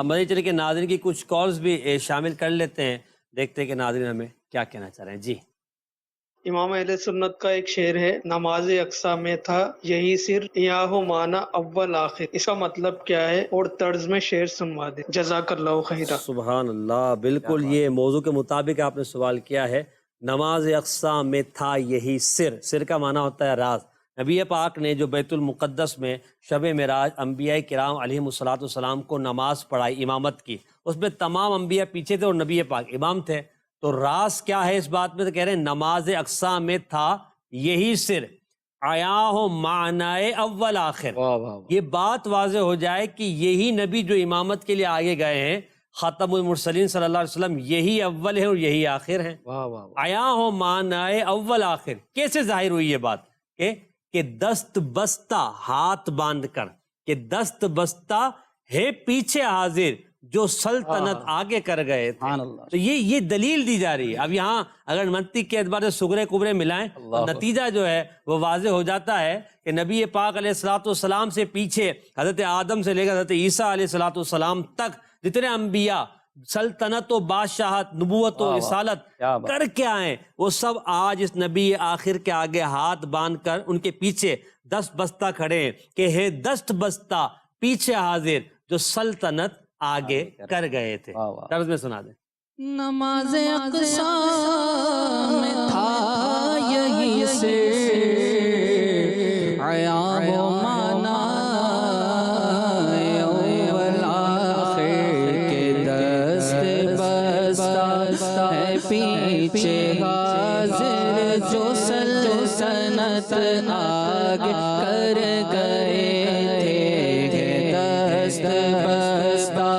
مدنی چینل کے ناظرین کی کچھ کالز بھی شامل کر لیتے ہیں، دیکھتے ہیں کہ ناظرین ہمیں کیا کہنا چاہ رہے ہیں۔ جی، امام اہل سنت کا ایک شعر ہے، نماز اقصا میں تھا یہی سر، یا ہو مانا اول آخر، اس کا مطلب کیا ہے اور طرز میں شعر سنوا دے، جزاک اللہ خیرہ۔ سبحان اللہ، بالکل یہ موضوع کے مطابق آپ نے سوال کیا ہے۔ نماز اقصا میں تھا یہی سر، سر کا معنی ہوتا ہے راز۔ نبی پاک نے جو بیت المقدس میں شب معراج انبیاء کرام علیہم الصلوۃ کو نماز پڑھائی امامت کی، اس میں تمام انبیاء پیچھے تھے اور نبی پاک امام تھے، تو راز کیا ہے اس بات میں؟ تو کہہ رہے ہیں نماز اقصا میں تھا یہی سر، عیا ہو معنی اول آخر۔ یہ بات واضح ہو جائے کہ یہی نبی جو امامت کے لیے آگے گئے ہیں، خاتم المرسلین صلی اللہ علیہ وسلم، یہی اول ہے اور یہی آخر ہے۔ عیا ہو معنی اول آخر، کیسے ظاہر ہوئی یہ بات؟ کہ دست بستہ ہاتھ باندھ کر، کہ دست بستہ ہے پیچھے حاضر جو سلطنت آگے کر گئے تھے۔ تو یہ دلیل دی جا رہی ہے۔ اب یہاں اگر منطق کے اعتبار سے سغرے کبرے ملائیں تو نتیجہ جو ہے وہ واضح ہو جاتا ہے کہ نبی پاک علیہ السلام سے پیچھے حضرت آدم سے لے کر حضرت عیسیٰ علیہ السلام تک جتنے انبیاء سلطنت و بادشاہت، نبوت و رسالت کر کے آئے، وہ سب آج اس نبی آخر کے آگے ہاتھ باندھ کر ان کے پیچھے دست بستہ کھڑے ہیں کہ ہے دست بستہ پیچھے حاضر جو سلطنت آگے کر گئے تھے۔ طرز میں سنا دیں۔ نماز اقصا میں تھا یہی سر، عیا و معنی اول آخر کے دست بستہ ہے پیچھے حاضر جو سلطنت آگے کر گئے تھے، دست بستہ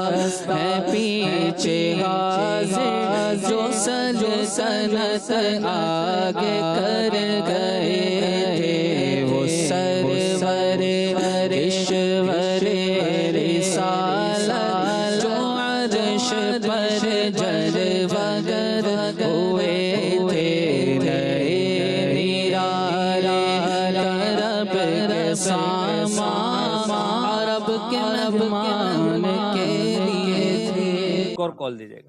ہے پیچھے پیچھے حاضر جو سلطنت آگے کر گئے تھے وہ سرور کشور رسالت جو عرش پر جلوگر ہوئے تھے گئے نرالے کرب کے سامان عرب کے مہمان کے لیے تھے۔ ایک اور کال دیجیے گا۔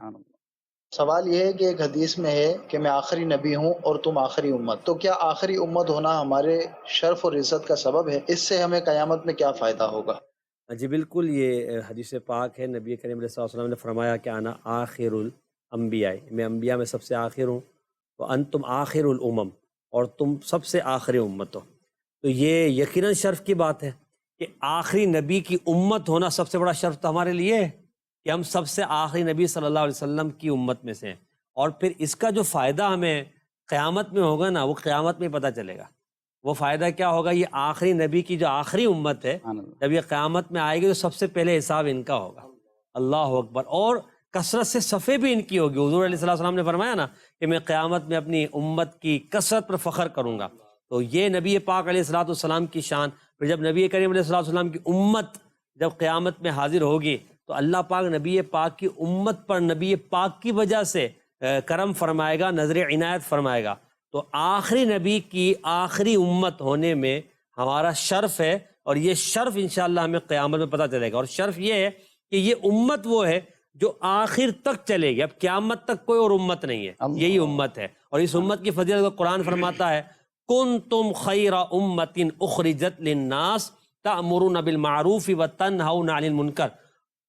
سوال یہ ہے کہ ایک حدیث میں ہے کہ میں آخری نبی ہوں اور تم آخری امت، تو کیا آخری امت ہونا ہمارے شرف اور عزت کا سبب ہے؟ اس سے ہمیں قیامت میں کیا فائدہ ہوگا؟ جی بالکل، یہ حدیث پاک ہے، نبی کریم علیہ الصلوۃ والسلام نے فرمایا کہ انا آخر الانبیاء، میں انبیاء میں سب سے آخر ہوں، وانتم آخر الامم، اور تم سب سے آخری امت ہو۔ تو یہ یقیناً شرف کی بات ہے کہ آخری نبی کی امت ہونا سب سے بڑا شرف تو ہمارے لیے ہے کہ ہم سب سے آخری نبی صلی اللہ علیہ وسلم کی امت میں سے ہیں، اور پھر اس کا جو فائدہ ہمیں قیامت میں ہوگا نا، وہ قیامت میں پتہ چلے گا۔ وہ فائدہ کیا ہوگا؟ یہ آخری نبی کی جو آخری امت ہے، جب یہ قیامت میں آئے گی تو سب سے پہلے حساب ان کا ہوگا۔ اللہ اکبر۔ اور کثرت سے صفحے بھی ان کی ہوگی۔ حضور علیہ السلام نے فرمایا نا کہ میں قیامت میں اپنی امت کی کثرت پر فخر کروں گا، تو یہ نبی پاک علیہ السلام کی شان۔ پھر جب نبی کریم علیہ السلام کی امت جب قیامت میں حاضر ہوگی تو اللہ پاک نبی پاک کی امت پر نبی پاک کی وجہ سے کرم فرمائے گا، نظر عنایت فرمائے گا۔ تو آخری نبی کی آخری امت ہونے میں ہمارا شرف ہے، اور یہ شرف انشاءاللہ ہمیں قیامت میں پتہ چلے گا۔ اور شرف یہ ہے کہ یہ امت وہ ہے جو آخر تک چلے گی، اب قیامت تک کوئی اور امت نہیں ہے، یہی امت ہے۔ اور اس امت کی فضیلت کو قرآن فرماتا ہے کنتم خیر امت اخرجت للناس تأمرون بالمعروف وتنہون عن المنکر،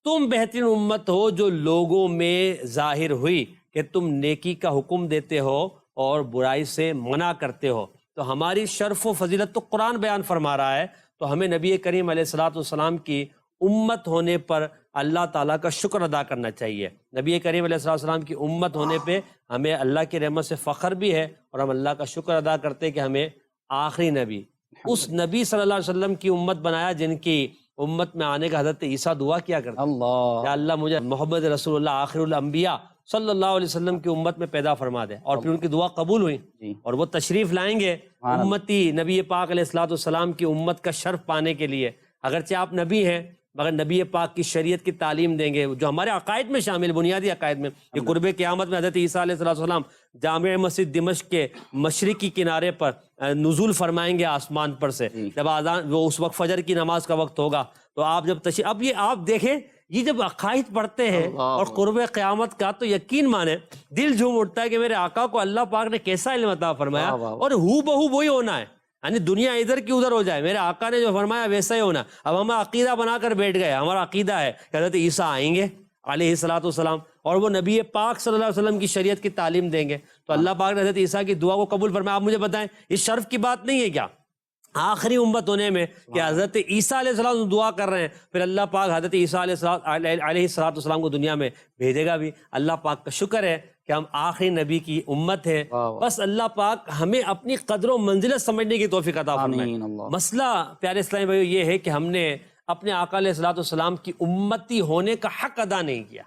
تم بہترین امت ہو جو لوگوں میں ظاہر ہوئی کہ تم نیکی کا حکم دیتے ہو اور برائی سے منع کرتے ہو۔ تو ہماری شرف و فضیلت تو قرآن بیان فرما رہا ہے، تو ہمیں نبی کریم علیہ السلام کی امت ہونے پر اللہ تعالیٰ کا شکر ادا کرنا چاہیے۔ نبی کریم علیہ السلام کی امت ہونے پہ ہمیں اللہ کی رحمت سے فخر بھی ہے، اور ہم اللہ کا شکر ادا کرتے ہیں کہ ہمیں آخری نبی، اس نبی صلی اللہ علیہ وسلم کی امت بنایا جن کی امت میں آنے کا حضرت عیسیٰ دعا کیا کرتے ہیں، یا اللہ مجھے محمد رسول اللہ آخر الانبیاء صلی اللہ علیہ وسلم کی امت میں پیدا فرما دے، اور پھر ان کی دعا قبول ہوئی، اور وہ تشریف لائیں گے امتی نبی پاک علیہ السلام کی امت کا شرف پانے کے لیے۔ اگرچہ آپ نبی ہیں مگر نبی پاک کی شریعت کی تعلیم دیں گے جو ہمارے عقائد میں شامل، بنیادی عقائد میں، کہ قرب قیامت میں حضرت عیسیٰ علیہ السلام جامع مسجد دمشق کے مشرقی کنارے پر نزول فرمائیں گے آسمان پر سے، جب آذان، وہ اس وقت فجر کی نماز کا وقت ہوگا، تو آپ جب تشریف، اب یہ آپ دیکھیں، یہ جب عقائد پڑھتے ہیں اور قرب قیامت کا، تو یقین مانے دل جھوم اٹھتا ہے کہ میرے آقا کو اللہ پاک نے کیسا علم عطا فرمایا، اور ہو بہو وہی ہونا ہے، یعنی دنیا ادھر کی ادھر ہو جائے، میرے آقا نے جو فرمایا ویسا ہی ہونا۔ اب ہم عقیدہ بنا کر بیٹھ گئے، ہمارا عقیدہ ہے کہ حضرت عیسیٰ آئیں گے علیہ السلام، اور وہ نبی پاک صلی اللہ علیہ وسلم کی شریعت کی تعلیم دیں گے، تو اللہ پاک نے حضرت عیسیٰ کی دعا کو قبول فرمایا۔ آپ مجھے بتائیں اس شرف کی بات نہیں ہے کیا آخری امت ہونے میں کہ حضرت عیسیٰ علیہ السلام دعا کر رہے ہیں، پھر اللہ پاک حضرت عیسیٰ علیہ السلام کو دنیا میں بھیجے گا بھی۔ اللہ پاک کا شکر ہے کہ ہم آخری نبی کی امت ہے، بس اللہ پاک ہمیں اپنی قدر و منزلت سمجھنے کی توفیق عطا فرمائے۔ مسئلہ پیارے اسلامی بھائیو یہ ہے کہ ہم نے اپنے آقا علیہ السلام کی امتی ہونے کا حق ادا نہیں کیا،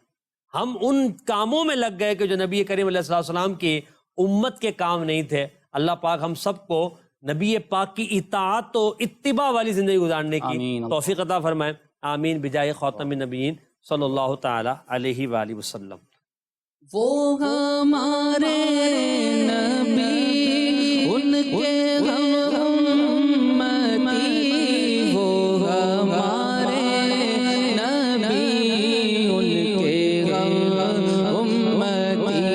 ہم ان کاموں میں لگ گئے کہ جو نبی کریم علیہ السلام کی امت کے کام نہیں تھے۔ اللہ پاک ہم سب کو نبی پاک کی اطاعت و اتباع والی زندگی گزارنے کی توفیق عطا فرمائے، آمین بجائے خاتم النبیین صلی اللہ تعالی علیہ وآلہ وسلم۔ وہ ہمارے نبی ان کے ہم امتی، وہ ہمارے نبی ان کے ہم امتی،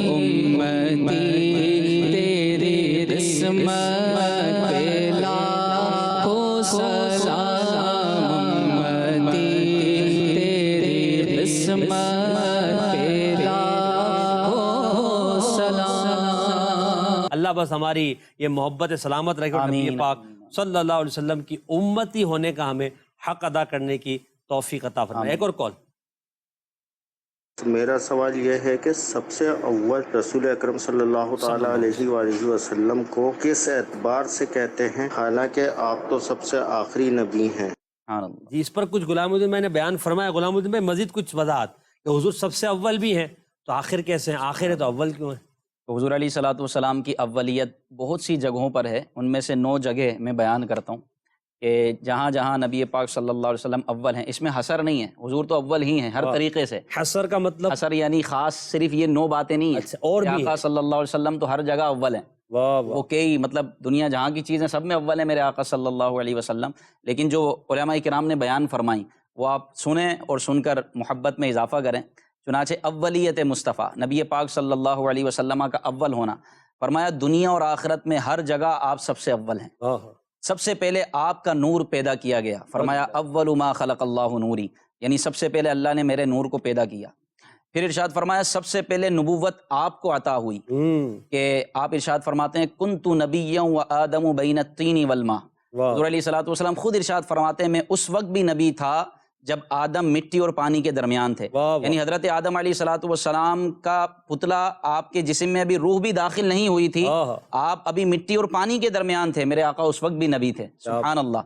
امتی تیری قسمت پہ لاکھوں سلام، امتی تیری قسمت پہ لاکھوں سلام۔ اللہ بس ہماری یہ محبت سلامت رکھے، اور نبی پاک صلی اللہ علیہ وسلم کی امتی ہونے کا ہمیں حق ادا کرنے کی توفیق عطا فرمائے۔ ایک اور کال۔ میرا سوال یہ ہے کہ سب سے اول رسول اکرم صلی اللہ تعالیٰ علیہ وآلہ وسلم کو کس اعتبار سے کہتے ہیں، حالانکہ آپ تو سب سے آخری نبی ہیں؟ جی اس پر کچھ غلام الدین میں نے بیان فرمایا، غلام الدین میں مزید کچھ وضاحت کہ حضور سب سے اول بھی ہیں تو آخر کیسے ہیں؟ آخر ہے تو اول کیوں ہیں؟ تو حضور علیہ الصلوۃ والسلام کی اولیت بہت سی جگہوں پر ہے، ان میں سے 9 جگہ میں بیان کرتا ہوں کہ جہاں جہاں نبی پاک صلی اللہ علیہ وسلم اول ہیں، اس میں حصر نہیں ہے، حضور تو اول ہی ہیں ہر طریقے سے۔ حصر کا مطلب؟ حصر یعنی خاص صرف یہ 9 باتیں نہیں ہیں، اچھا، اور بھی آقا صلی اللہ علیہ وسلم تو ہر جگہ اول ہیں۔ واہ وہ واہ، کئی مطلب دنیا جہاں کی چیزیں سب میں اول ہیں میرے آقا صلی اللہ علیہ وسلم، لیکن جو علماء کرام نے بیان فرمائیں وہ آپ سنیں اور سن کر محبت میں اضافہ کریں۔ چنانچہ اولیت مصطفیٰ نبی پاک صلی اللہ علیہ وسلم کا اول ہونا، فرمایا دنیا اور آخرت میں ہر جگہ آپ سب سے اول ہیں۔ ہاں ہاں، سب سے پہلے آپ کا نور پیدا کیا گیا، فرمایا اول ما خلق اللہ نوری، یعنی سب سے پہلے اللہ نے میرے نور کو پیدا کیا۔ پھر ارشاد فرمایا سب سے پہلے نبوت آپ کو عطا ہوئی، کہ آپ ارشاد فرماتے ہیں کنت نبیا و آدم بین الطین والماء۔ حضور علیہ الصلوۃ والسلام خود ارشاد فرماتے ہیں میں اس وقت بھی نبی تھا جب آدم مٹی اور پانی کے درمیان تھے، یعنی حضرت آدم علیہ الصلوۃ والسلام کا پتلا آپ کے جسم میں ابھی روح بھی داخل نہیں ہوئی تھی، آپ ابھی مٹی اور پانی کے درمیان تھے، میرے آقا اس وقت بھی نبی تھے، سبحان اللہ۔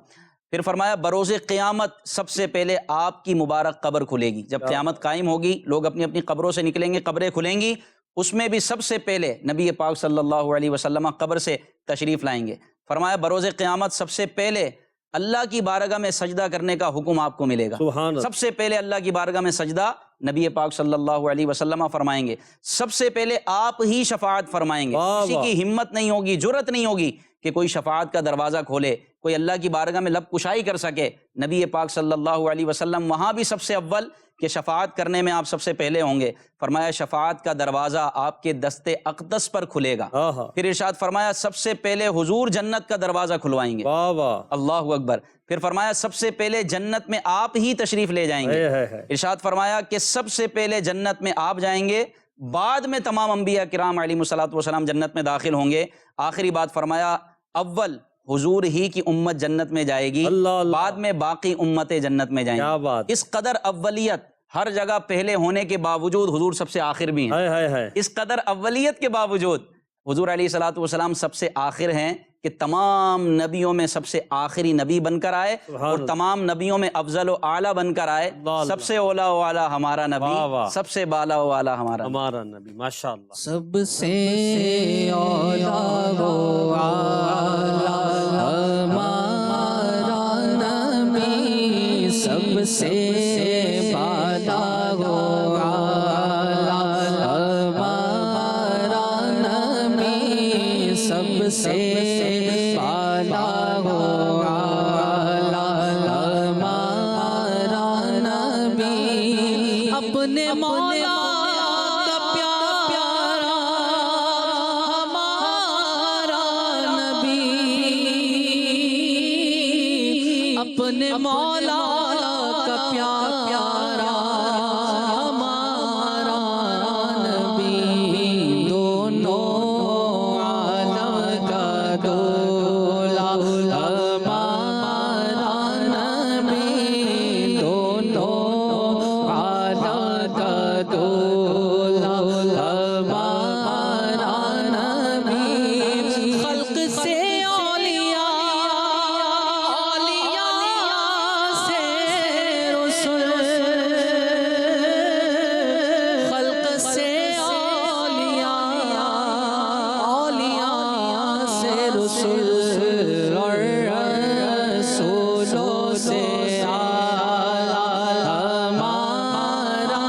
پھر فرمایا بروز قیامت سب سے پہلے آپ کی مبارک قبر کھلے گی، جب قیامت قائم ہوگی لوگ اپنی اپنی قبروں سے نکلیں گے، قبریں کھلیں گی، اس میں بھی سب سے پہلے نبی پاک صلی اللہ علیہ وسلم قبر سے تشریف لائیں گے۔ فرمایا بروز قیامت سب سے پہلے اللہ کی بارگاہ میں سجدہ کرنے کا حکم آپ کو ملے گا، سب سے پہلے اللہ کی بارگاہ میں سجدہ نبی پاک صلی اللہ علیہ وسلم فرمائیں گے، سب سے پہلے آپ ہی شفاعت فرمائیں گے، کسی کی ہمت نہیں ہوگی، جرت نہیں ہوگی کہ کوئی شفاعت کا دروازہ کھولے، کوئی اللہ کی بارگاہ میں لب کشائی کر سکے۔ نبی پاک صلی اللہ علیہ وسلم وہاں بھی سب سے اول کہ شفاعت کرنے میں آپ سب سے پہلے ہوں گے، فرمایا شفاعت کا دروازہ آپ کے دست اقدس پر کھلے گا۔ پھر ارشاد فرمایا سب سے پہلے حضور جنت کا دروازہ کھلوائیں گے، اللہ اکبر۔ پھر فرمایا سب سے پہلے جنت میں آپ ہی تشریف لے جائیں گے، ارشاد فرمایا کہ سب سے پہلے جنت میں آپ جائیں گے، بعد میں تمام انبیاء کرام علیہ الصلوۃ والسلام جنت میں داخل ہوں گے۔ آخری بات فرمایا اول حضور ہی کی امت جنت میں جائے گی، بعد میں باقی امتیں جنت میں جائیں گی۔ اس قدر اولیت ہر جگہ پہلے ہونے کے باوجود حضور سب سے آخر بھی ہیں، اس قدر اولیت کے باوجود حضور علیہ الصلوۃ والسلام سب سے آخر ہیں کہ تمام نبیوں میں سب سے آخری نبی بن کر آئے اور تمام نبیوں میں افضل و اعلیٰ بن کر آئے۔ سب سے اولا و اعلیٰ ہمارا نبی، سب سے بالا و اعلیٰ ہمارا نبی، ماشاءاللہ۔ سب سے اولا و اعلیٰ ہمارا نبی، سب سے بالا و اعلیٰ ہمارا نبی، سب سے بالا و اعلیٰ ہمارا نبی، اپنے مولا کا پیارا ہمارا نبی، اپنے مولا کا پیارا ہمارا نبی، دونوں عالم کا دولا ہمارا نبی، دونوں عالم کا دولا ہمارا نبی، خلق سے اولیاء، اولیاء سے رسول، خلق سے اولیاء، اولیاء سے رسول، اور رسولوں سے اعلیٰ ہمارا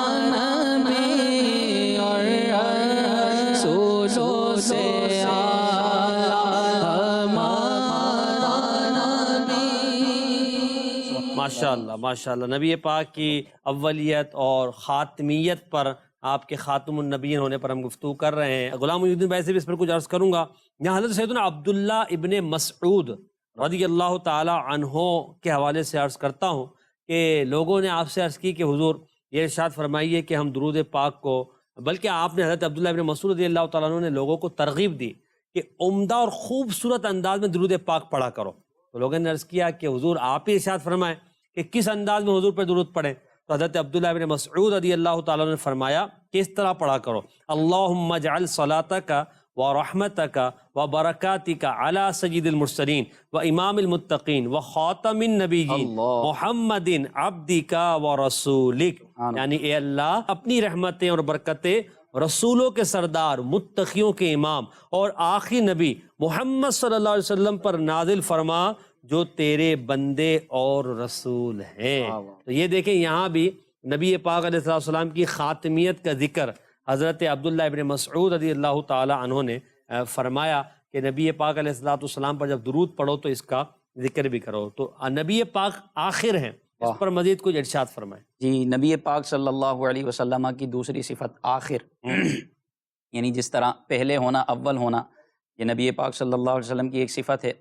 نبی، اور رسولوں سے اعلیٰ ہمارا نبی۔ ماشاءاللہ ماشاءاللہ، نبی پاک کی اولیت اور خاتمیت پر، آپ کے خاتم النبیین ہونے پر ہم گفتگو کر رہے ہیں۔ غلام محی الدین بھائی سے بھی اس پر کچھ عرض کروں گا۔ یہاں حضرت سیدنا عبداللہ ابن مسعود رضی اللہ تعالی عنہ کے حوالے سے عرض کرتا ہوں کہ لوگوں نے آپ سے عرض کی کہ حضور یہ ارشاد فرمائیے کہ ہم درود پاک کو، بلکہ آپ نے حضرت عبداللہ ابن مسعود رضی اللہ تعالیٰ عنہ نے لوگوں کو ترغیب دی کہ عمدہ اور خوبصورت انداز میں درود پاک پڑھا کرو۔ تو لوگوں نے عرض کیا کہ حضور آپ ہی ارشاد فرمائیں کہ کس انداز میں حضور پہ درود پڑھیں۔ تو حضرت عبداللہ ابن مسعود رضی اللہ تعالیٰ عنہ نے فرمایا کہ اس طرح پڑھا کرو، اللہم اجعل صلاتک ورحمتک وبرکاتک علی سید المرسلین وامام المتقین وخاتم النبیین اللہ محمد عبدک ورسولک، یعنی اے اللہ اپنی رحمتیں اور برکتیں رسولوں کے سردار، متقیوں کے امام اور آخری نبی محمد صلی اللہ علیہ وسلم پر نازل فرما جو تیرے بندے اور رسول ہیں۔ تو یہ دیکھیں یہاں بھی نبی پاک علیہ السلام کی خاتمیت کا ذکر حضرت عبداللہ ابن مسعود رضی اللہ تعالی عنہ نے فرمایا کہ نبی پاک علیہ السلام پر جب درود پڑھو تو اس کا ذکر بھی کرو۔ تو نبی پاک آخر ہیں، اس پر مزید کچھ ارشاد فرمائیں۔ جی، نبی پاک صلی اللہ علیہ وسلم کی دوسری صفت آخر، یعنی جس طرح پہلے ہونا، اول ہونا، یہ نبی پاک صلی اللہ علیہ وسلم کی ایک صفت ہے،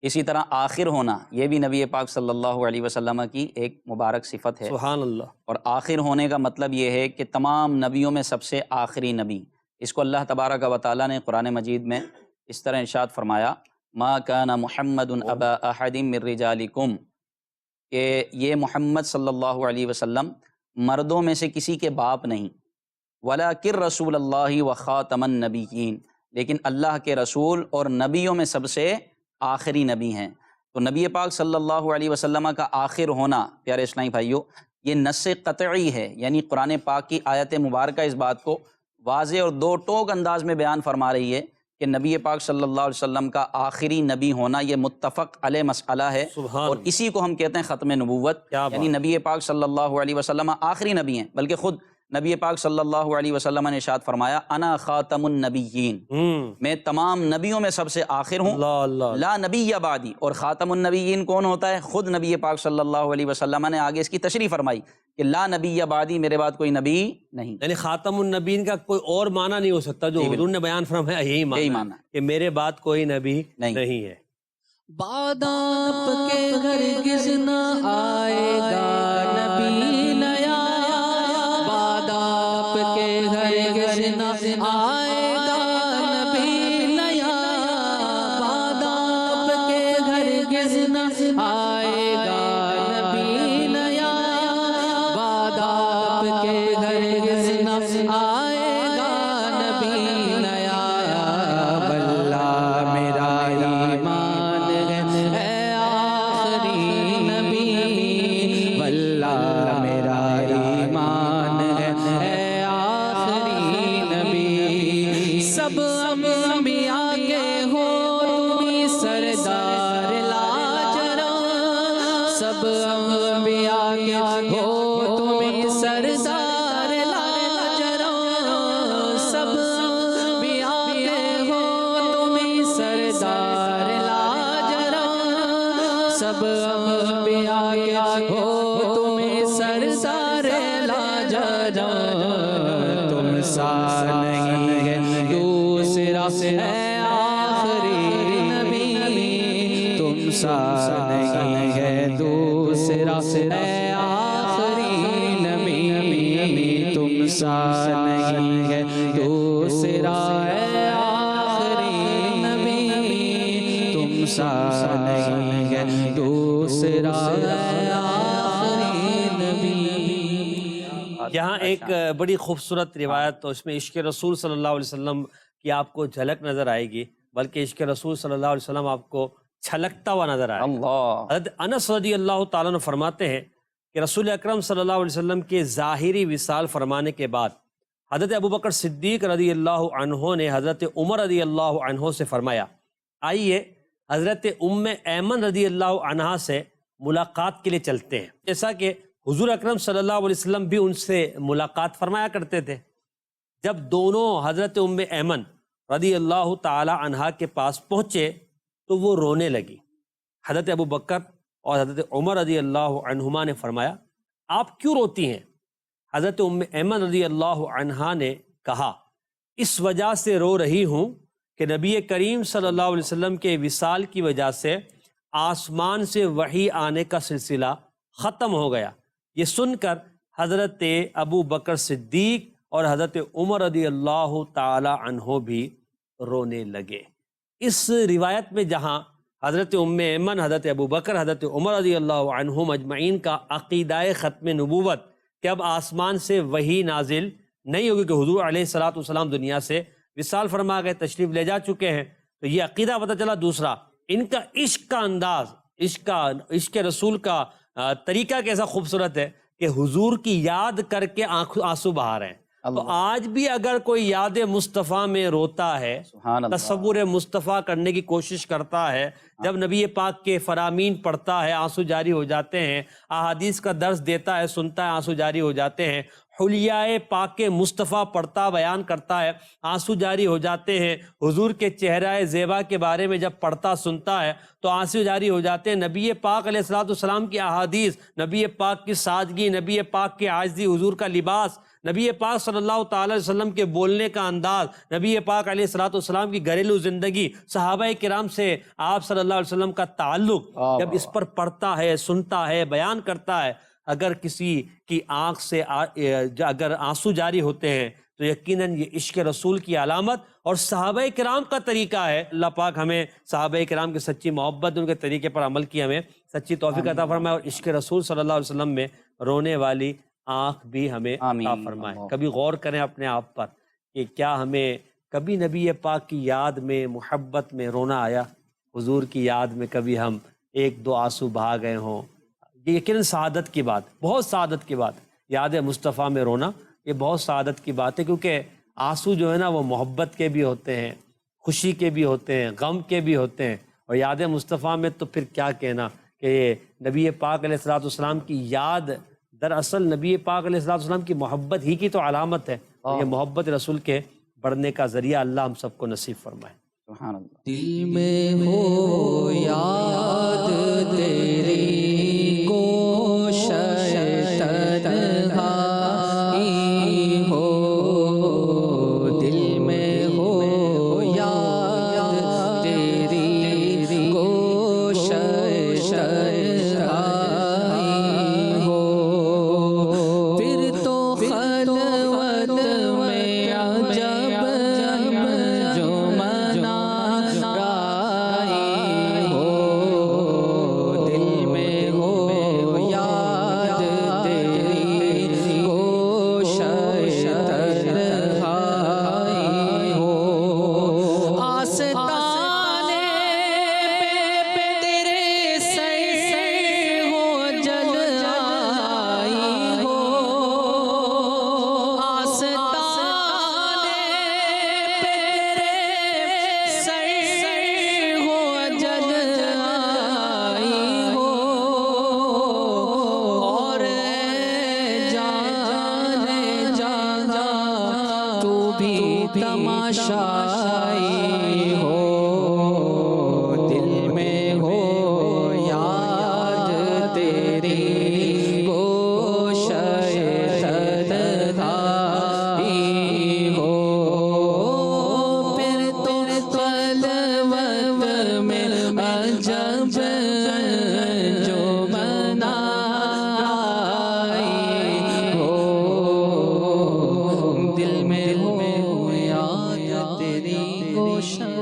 اسی طرح آخر ہونا یہ بھی نبی پاک صلی اللہ علیہ وسلم کی ایک مبارک صفت ہے۔ سبحان اللہ۔ اور آخر ہونے کا مطلب یہ ہے کہ تمام نبیوں میں سب سے آخری نبی۔ اس کو اللہ تبارک و تعالیٰ نے قرآن مجید میں اس طرح ارشاد فرمایا، ما کان محمد ابا احد من رجالکم، کہ یہ محمد صلی اللہ علیہ وسلم مردوں میں سے کسی کے باپ نہیں، ولکن رسول اللہ و خاتم النبیین، لیکن اللہ کے رسول اور نبیوں میں سب سے آخری نبی ہیں۔ تو نبی پاک صلی اللہ علیہ وسلم کا آخر ہونا پیارے اسلامی بھائیوں یہ نص قطعی ہے، یعنی قرآن پاک کی آیت مبارکہ اس بات کو واضح اور دو ٹوک انداز میں بیان فرما رہی ہے کہ نبی پاک صلی اللہ علیہ وسلم کا آخری نبی ہونا یہ متفق علیہ مسئلہ ہے، اور اسی کو ہم کہتے ہیں ختم نبوت، یعنی نبی پاک صلی اللہ علیہ وسلم آخری نبی ہیں۔ بلکہ خود نبی پاک صلی اللہ علیہ وسلم نے ارشاد فرمایا، انا خاتم النبیین، میں تمام نبیوں میں سب سے آخر ہوں، لا نبی بعدی۔ اور خاتم النبیین کون ہوتا ہے؟ خود نبی پاک صلی اللہ علیہ وسلم نے آگے اس کی تشریح فرمائی کہ لا نبی بعدی، میرے بعد کوئی نبی نہیں۔ یعنی خاتم النبیین کا کوئی اور معنی نہیں ہو سکتا، جو حضور نے بیان فرمایا یہی معنی کہ میرے بعد کوئی نبی نہیں ہے۔ بعد آپ کے ہرگز نہ آئے گا نبی نیا، بعد آپ کے ہرگز نہ آئے گا نبی نیا، بعد آپ کے ہرگز نہ آئے گا نبی نیا، بعد آپ کے ہرگز نہ آئے گا نبی نیا، واللہ میرا ایمان ہے آخری نبی، واللہ میرا ایمان ہے آخری نبی، سب انبیاء کے ہو تمہیں سردار لاجرا، سب انبیاء کے ہو تمہیں سردار لاجرا، سب انبیاء کے ہو تمہیں سردار لاجرا، سب انبیاء کے ہو تمہیں سردار لاجرا، تم سا نہیں ہے دوسرا ہے آخری نبی، تم سا نہیں ہے دوسرا ہے آخری نبی، تم سا نہیں ہے دوسرا ہے آخری نبی، تم سا نہیں ہے دوسرا ہے آخری نبی۔ یہاں ایک بڑی خوبصورت روایت، تو اس میں عشق رسول صلی اللہ علیہ وسلم کی آپ کو جھلک نظر آئے گی، بلکہ عشق رسول صلی اللہ علیہ وسلم آپ کو چھلکتا ہوا نظر آئے گا۔ حضرت انس رضی اللہ تعالیٰ عنہ فرماتے ہیں کہ رسول اکرم صلی اللہ علیہ وسلم کے ظاہری وصال فرمانے کے بعد حضرت ابوبکر صدیق رضی اللہ عنہ نے حضرت عمر رضی اللہ عنہ سے فرمایا، آئیے حضرت ام ایمن رضی اللہ عنہا سے ملاقات کے لیے چلتے ہیں، جیسا کہ حضور اکرم صلی اللہ علیہ وسلم بھی ان سے ملاقات فرمایا کرتے تھے۔ جب دونوں حضرت ام ایمن رضی اللہ تعالی عنہا کے پاس پہنچے تو وہ رونے لگی۔ حضرت ابوبکر اور حضرت عمر رضی اللہ عنہما نے فرمایا، آپ کیوں روتی ہیں؟ حضرت ام ایمن رضی اللہ عنہا نے کہا، اس وجہ سے رو رہی ہوں کہ نبی کریم صلی اللہ علیہ وسلم کے وصال کی وجہ سے آسمان سے وحی آنے کا سلسلہ ختم ہو گیا۔ یہ سن کر حضرت ابو بکر صدیق اور حضرت عمر رضی اللہ تعالی عنہ بھی رونے لگے۔ اس روایت میں جہاں حضرت ام ایمن، حضرت ابو بکر، حضرت عمر رضی اللہ عنہم اجمعین کا عقیدہ ختم نبوت کہ اب آسمان سے وحی نازل نہیں ہوگی، کہ حضور علیہ الصلوۃ والسلام دنیا سے وصال فرما گئے، تشریف لے جا چکے ہیں. تو یہ عقیدہ پتہ چلا. دوسرا، ان کا عشق کا انداز، عشق رسول کا طریقہ کیسا خوبصورت ہے کہ حضور کی یاد کر کے آنسو بہا رہے ہیں. تو آج بھی اگر کوئی یاد مصطفیٰ میں روتا ہے، تصور مصطفیٰ کرنے کی کوشش کرتا ہے، جب نبی پاک کے فرامین پڑھتا ہے آنسو جاری ہو جاتے ہیں، احادیث کا درس دیتا ہے، سنتا ہے، آنسو جاری ہو جاتے ہیں، حلیائے پاک مصطفیٰ پڑھتا بیان کرتا ہے، آنسو جاری ہو جاتے ہیں، حضور کے چہرہ زیبا کے بارے میں جب پڑھتا سنتا ہے تو آنسو جاری ہو جاتے ہیں. نبی پاک علیہ السلام کی احادیث، نبی پاک کی سادگی، نبی پاک کی عاجزی، حضور کا لباس، نبی پاک صلی اللہ تعالی علیہ وسلم کے بولنے کا انداز، نبی پاک علیہ السلام کی گھریلو زندگی، صحابہ کرام سے آپ صلی اللہ علیہ وسلم کا تعلق، جب اس پر پڑھتا ہے، سنتا ہے، بیان کرتا ہے، اگر کسی کی آنکھ سے اگر آنسو جاری ہوتے ہیں تو یقیناً یہ عشق رسول کی علامت اور صحابہ کرام کا طریقہ ہے. اللہ پاک ہمیں صحابہ کرام کی سچی محبت، ان کے طریقے پر عمل کی ہمیں سچی توفیق عطا فرمائے، اور عشق رسول صلی اللہ علیہ وسلم میں رونے والی آنکھ بھی ہمیں عطا فرمائے. کبھی غور کریں اپنے آپ پر کہ کیا ہمیں کبھی نبی پاک کی یاد میں، محبت میں رونا آیا؟ حضور کی یاد میں کبھی ہم ایک دو آنسو بہا گئے ہوں؟ یہ یقیناً سعادت کی بات، بہت سعادت کی بات. یاد مصطفیٰ میں رونا یہ بہت سعادت کی بات ہے، کیونکہ آنسو جو ہے نا وہ محبت کے بھی ہوتے ہیں، خوشی کے بھی ہوتے ہیں، غم کے بھی ہوتے ہیں. اور یاد مصطفیٰ میں تو پھر کیا کہنا کہ یہ نبی پاک علیہ السلام کی یاد دراصل نبی پاک علیہ السلام کی محبت ہی کی تو علامت ہے. یہ محبت رسول کے بڑھنے کا ذریعہ اللہ ہم سب کو نصیب فرمائے. سبحان اللہ. دل میں ہو یاد تیری گوشۂ تنہائی ہو، دل میں ہو یاد تیری گوشۂ تنہائی ہو، پھر تو خلوت میں عجب جو منا رائی ہو، دل میں ہو یاد تیری گوشۂ تنہائی ہو، آستانے پہ تیرے سر ہو جل آئی ہو، آستانے پہ تیرے سر ہو جل آئی ہو، اور جانے جانا تو بھی تماشائی ہو، دل میں ہو یاد تیری گوشۂ تنہائی ہو، پھر تو خلوت میں عجب جو منا آئی ہو، دل میں ہو یاد تیری گوشۂ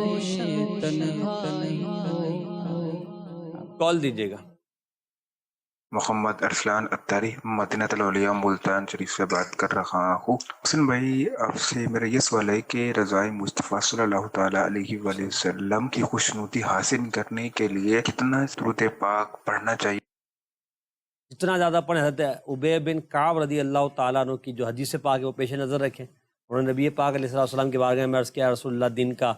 تنہائی ہو. کال دیجیے گا. محمد ارسلان اتاری، مدینہ الاولیاء ملتان شریف سے بات کر رہا ہوں. حسن بھائی، آپ سے میرا یہ سوال ہے کہ رضائے مصطفیٰ صلی اللہ تعالیٰ علیہ وآلہ وسلم کی خوشنودی حاصل کرنے کے لیے کتنا درود پاک پڑھنا چاہیے؟ جتنا زیادہ پڑھیں. حضرت ابی بن کعب رضی اللہ تعالیٰ عنہ کی جو حدیث پاک ہے وہ پیش نظر رکھیں. انہوں نے نبی پاک علیہ السلام کے بارگاہ میں عرض کیا، رسول اللہ دن کا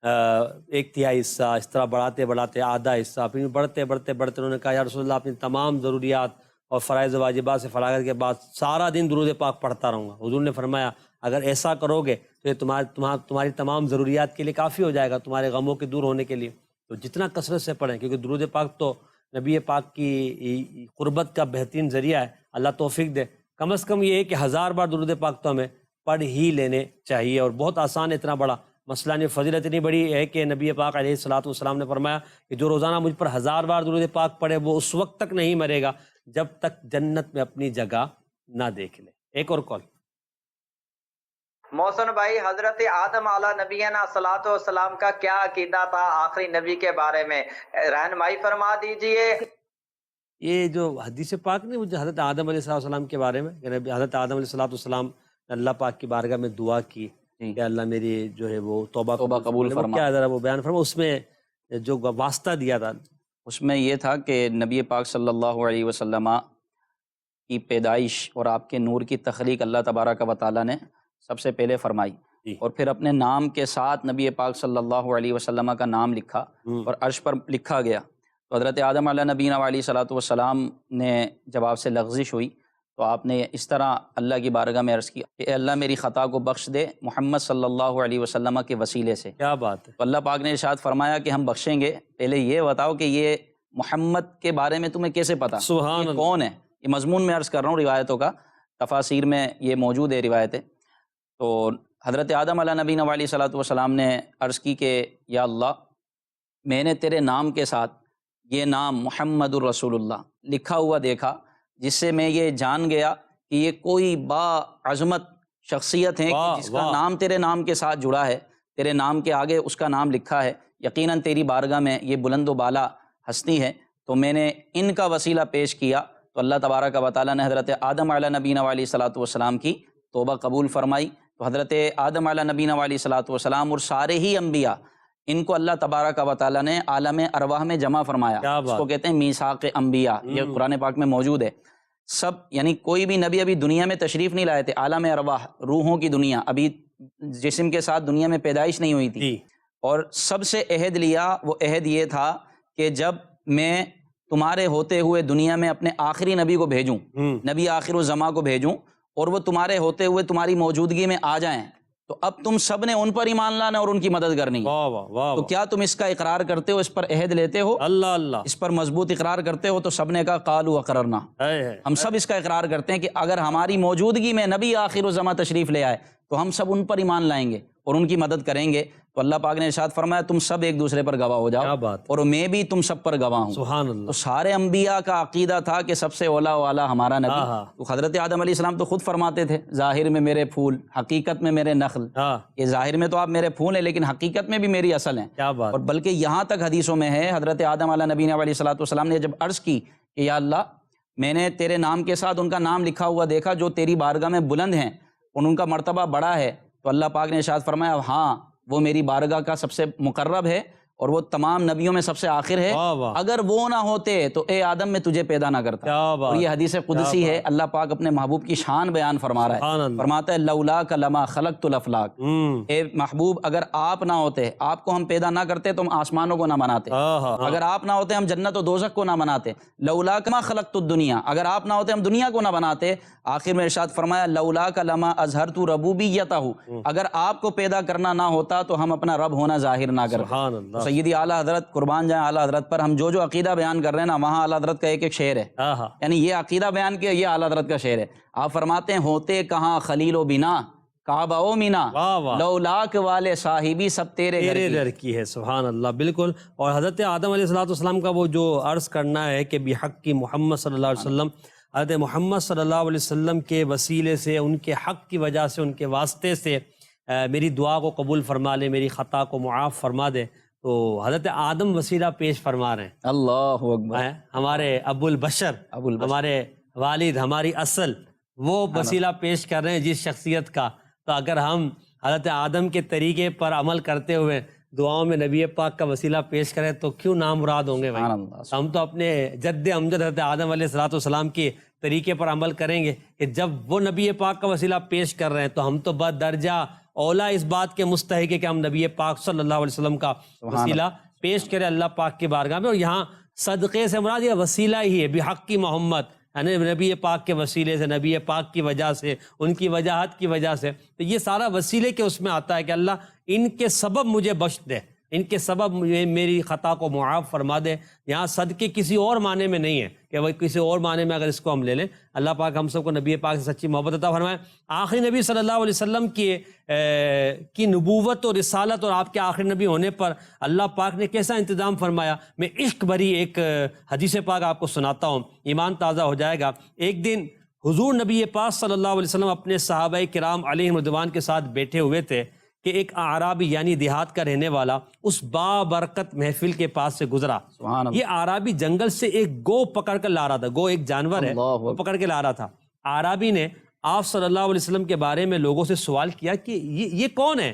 ایک تہائی حصہ، اس طرح بڑھاتے بڑھاتے آدھا حصہ، پھر بڑھتے بڑھتے بڑھتے انہوں نے کہا یا رسول اللہ اپنی تمام ضروریات اور فرائض واجبات سے فراغت کے بعد سارا دن درود پاک پڑھتا رہوں گا. حضور نے فرمایا اگر ایسا کرو گے تو یہ تمہاری تمام ضروریات کے لیے کافی ہو جائے گا، تمہارے غموں کے دور ہونے کے لیے. تو جتنا کثرت سے پڑھیں، کیونکہ درود پاک تو نبی پاک کی قربت کا بہترین ذریعہ ہے. اللہ توفیق دے. کم از کم یہ ہے کہ 1000 بار درود پاک تو ہمیں پڑھ ہی لینے چاہیے، اور بہت آسان ہے. اتنا بڑا مسئلہ نہیں، فضیلت اتنی بڑی ہے کہ نبی پاک علیہ السلام نے فرمایا کہ جو روزانہ مجھ پر 1000 بار درود پاک پڑھے وہ اس وقت تک نہیں مرے گا جب تک جنت میں اپنی جگہ نہ دیکھ لے. ایک اور کال. محسن بھائی، حضرت آدم علیہ نبینا صلاۃ والسلام کا کیا عقیدہ تھا آخری نبی کے بارے میں؟ رہنمائی فرما دیجئے. یہ جو حدیث پاک نہیں، وہ جو حضرت آدم علیہ السلام کے بارے میں کہ حضرت آدم علیہ السلام نے اللہ پاک کی بارگاہ میں دعا کی جی کہ اللہ میری جو ہے وہ توبہ توبہ قبول فرما. فرما. کیا ذرا وہ بیان فرما، اس میں جو واسطہ دیا تھا. اس میں یہ تھا کہ نبی پاک صلی اللہ علیہ وسلم کی پیدائش اور آپ کے نور کی تخلیق اللہ تبارک و تعالیٰ نے سب سے پہلے فرمائی، جی. اور پھر اپنے نام کے ساتھ نبی پاک صلی اللہ علیہ وسلم کا نام لکھا اور عرش پر لکھا گیا. تو حضرت آدم علیہ نبینا علیہ صلاۃ والسلام نے جب آپ سے لغزش ہوئی تو آپ نے اس طرح اللہ کی بارگاہ میں عرض کیا کہ اے اللہ میری خطا کو بخش دے محمد صلی اللہ علیہ وسلم کے وسیلے سے. کیا بات ہے. تو اللہ پاک نے ارشاد فرمایا کہ ہم بخشیں گے، پہلے یہ بتاؤ کہ یہ محمد کے بارے میں تمہیں کیسے پتا، سبحان یہ اللہ. کون ہے. یہ مضمون میں عرض کر رہا ہوں، روایتوں کا تفاسیر میں یہ موجود ہے روایتیں. تو حضرت آدم علیہ نبی علیہ صلاۃ والسلام نے عرض کی کہ یا اللہ میں نے تیرے نام کے ساتھ یہ نام محمد الرسول اللہ لکھا ہوا دیکھا، جس سے میں یہ جان گیا کہ یہ کوئی با عظمت شخصیت ہے کہ جس کا نام تیرے نام کے ساتھ جڑا ہے، تیرے نام کے آگے اس کا نام لکھا ہے. یقیناً تیری بارگاہ میں یہ بلند و بالا ہستی ہے. تو میں نے ان کا وسیلہ پیش کیا تو اللہ تبارک و تعالیٰ نے حضرت آدم علیہ نبینا علیہ صلاۃ والسلام کی توبہ قبول فرمائی. تو حضرت آدم علیہ نبینا علیہ صلاۃ والسلام اور سارے ہی انبیاء ان کو اللہ تبارک و تعالیٰ نے عالم ارواح میں جمع فرمایا. اس کو کہتے ہیں میثاق انبیاء، یہ قرآن پاک میں موجود ہے. سب یعنی کوئی بھی نبی ابھی دنیا میں تشریف نہیں لائے تھے، عالم ارواح روحوں کی دنیا، ابھی جسم کے ساتھ دنیا میں پیدائش نہیں ہوئی تھی. اور سب سے عہد لیا، وہ عہد یہ تھا کہ جب میں تمہارے ہوتے ہوئے دنیا میں اپنے آخری نبی کو بھیجوں، نبی آخر الزماں کو بھیجوں، اور وہ تمہارے ہوتے ہوئے تمہاری موجودگی میں آ جائیں، تو اب تم سب نے ان پر ایمان لانا اور ان کی مدد کرنی. تو کیا تم اس کا اقرار کرتے ہو، اس پر عہد لیتے ہو؟ اللہ اللہ. اس پر مضبوط اقرار کرتے ہو؟ تو سب نے کہا قالوا اقررنا. ہم سب اس کا اقرار کرتے ہیں کہ اگر ہماری موجودگی میں نبی آخر الزماں تشریف لے آئے تو ہم سب ان پر ایمان لائیں گے اور ان کی مدد کریں گے. تو اللہ پاک نے ارشاد فرمایا تم سب ایک دوسرے پر گواہ ہو جاؤ اور میں بھی تم سب پر گواہ ہوں. سبحان اللہ. تو سارے انبیاء کا عقیدہ تھا کہ سب سے اولا والا ہمارا نبی. تو حضرت آدم علیہ السلام تو خود فرماتے تھے ظاہر میں میرے پھول حقیقت میں میرے نخل. یہ ظاہر میں تو آپ میرے پھول ہیں لیکن حقیقت میں بھی میری اصل ہیں. اور بلکہ یہاں تک حدیثوں میں ہے حضرت آدم علیہ نبی علیہ صلاۃ والسلام نے جب عرض کی کہ یا اللہ میں نے تیرے نام کے ساتھ ان کا نام لکھا ہوا دیکھا جو تیری بارگاہ میں بلند ہیں اور ان کا مرتبہ بڑا ہے، تو اللہ پاک نے ارشاد فرمایا ہاں وہ میری بارگاہ کا سب سے مقرب ہے اور وہ تمام نبیوں میں سب سے آخر ہے. اگر وہ نہ ہوتے تو اے آدم میں تجھے پیدا نہ کرتا. اور یہ حدیث قدسی ہے، اللہ پاک اپنے محبوب کی شان بیان فرما رہا ہے. فرماتا ہے لولاک لما خلقت الافلاک، اے محبوب اگر آپ نہ ہوتے، آپ کو ہم پیدا نہ کرتے تو ہم آسمانوں کو نہ بناتے، اگر آپ نہ ہوتے ہم جنت و دوزخ کو نہ بناتے. لولاک ما خلقت الدنیا، اگر آپ نہ ہوتے ہم دنیا کو نہ بناتے. آخر میں ارشاد فرمایا لولاک لما اظہرت ربوبیتہ، اگر آپ کو پیدا کرنا نہ ہوتا تو ہم اپنا رب ہونا ظاہر نہ کرتے. سیدی اعلیٰ حضرت قربان جائیں اعلیٰ حضرت پر، ہم جو عقیدہ بیان کر رہے ہیں نا وہاں اعلیٰ حضرت کا ایک ایک شعر ہے، یعنی یہ عقیدہ بیان کیا یہ اعلیٰ حضرت کا شعر ہے. آپ فرماتے ہیں ہوتے کہاں خلیل و بنا کعبہ و مینا، لولاک والے صاحبی سب تیرے گھر کی ہے. سبحان اللہ. بالکل. اور حضرت آدم علیہ الصلوۃ والسلام کا وہ جو عرض کرنا ہے کہ بحق کی محمد صلی اللہ علیہ وسلم، حضرت محمد صلی اللہ علیہ وسلم کے وسیلے سے، ان کے حق کی وجہ سے، ان کے واسطے سے میری دعا کو قبول فرما لے، میری خطا کو معاف فرما دے. تو حضرت آدم وسیلہ پیش فرما رہے ہیں. اللہ اکبر. ہمارے ابو البشر، ہمارے والد، ہماری اصل، وہ وسیلہ پیش کر رہے ہیں جس شخصیت کا. تو اگر ہم حضرت آدم کے طریقے پر عمل کرتے ہوئے دعاؤں میں نبی پاک کا وسیلہ پیش کریں تو کیوں نامراد ہوں گے بھائی. ہم تو اپنے جد امجد حضرت آدم علیہ الصلوۃ والسلام کے طریقے پر عمل کریں گے کہ جب وہ نبی پاک کا وسیلہ پیش کر رہے ہیں تو ہم تو بدرجہ اولا اس بات کے مستحق ہے کہ ہم نبی پاک صلی اللہ علیہ وسلم کا وسیلہ پیش کریں اللہ پاک کی بارگاہ میں. اور یہاں صدقے سے مراد یہ وسیلہ ہی ہے، بحق کی محمد، یعنی نبی پاک کے وسیلے سے، نبی پاک کی وجہ سے، ان کی وجاہت کی وجہ سے. تو یہ سارا وسیلے کے اس میں آتا ہے کہ اللہ ان کے سبب مجھے بخش دے، ان کے سبب مجھے میری خطا کو معاف فرما دے. یہاں صدقے کسی اور معنی میں نہیں ہے کہ وہ کسی اور معنی میں اگر اس کو ہم لے لیں. اللہ پاک ہم سب کو نبی پاک سے سچی محبت عطا فرمائے. آخری نبی صلی اللہ علیہ وسلم کی نبوت اور رسالت اور آپ کے آخری نبی ہونے پر اللہ پاک نے کیسا انتظام فرمایا. میں عشق بھری ایک حدیث پاک آپ کو سناتا ہوں، ایمان تازہ ہو جائے گا. ایک دن حضور نبی پاک صلی اللہ علیہ وسلم اپنے صحابہ کرام علیہم رضوان کے ساتھ بیٹھے ہوئے تھے کہ ایک اعرابی یعنی دیہات کا رہنے والا اس بابرکت محفل کے پاس سے گزرا. یہ اعرابی جنگل سے ایک گو پکڑ کر لا رہا تھا. گو ایک جانور ہے، وہ پکڑ کے لا رہا تھا. اعرابی نے آپ صلی اللہ علیہ وسلم کے بارے میں لوگوں سے سوال کیا کہ یہ کون ہے؟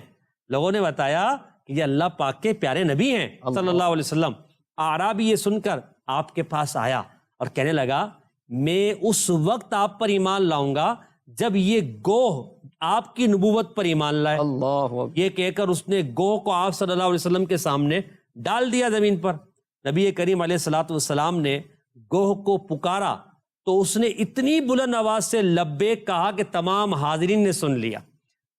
لوگوں نے بتایا کہ یہ اللہ پاک کے پیارے نبی ہیں صلی اللہ علیہ وسلم۔ اعرابی یہ سن کر آپ کے پاس آیا اور کہنے لگا میں اس وقت آپ پر ایمان لاؤں گا جب یہ گوہ آپ کی نبوت پر ایمان لائے۔ یہ کہہ کر اس نے گوہ کو آپ صلی اللہ علیہ وسلم کے سامنے ڈال دیا زمین پر۔ نبی کریم علیہ الصلوۃ والسلام نے گوہ کو پکارا تو اس نے اتنی بلند آواز سے لبیک کہا کہ تمام حاضرین نے سن لیا۔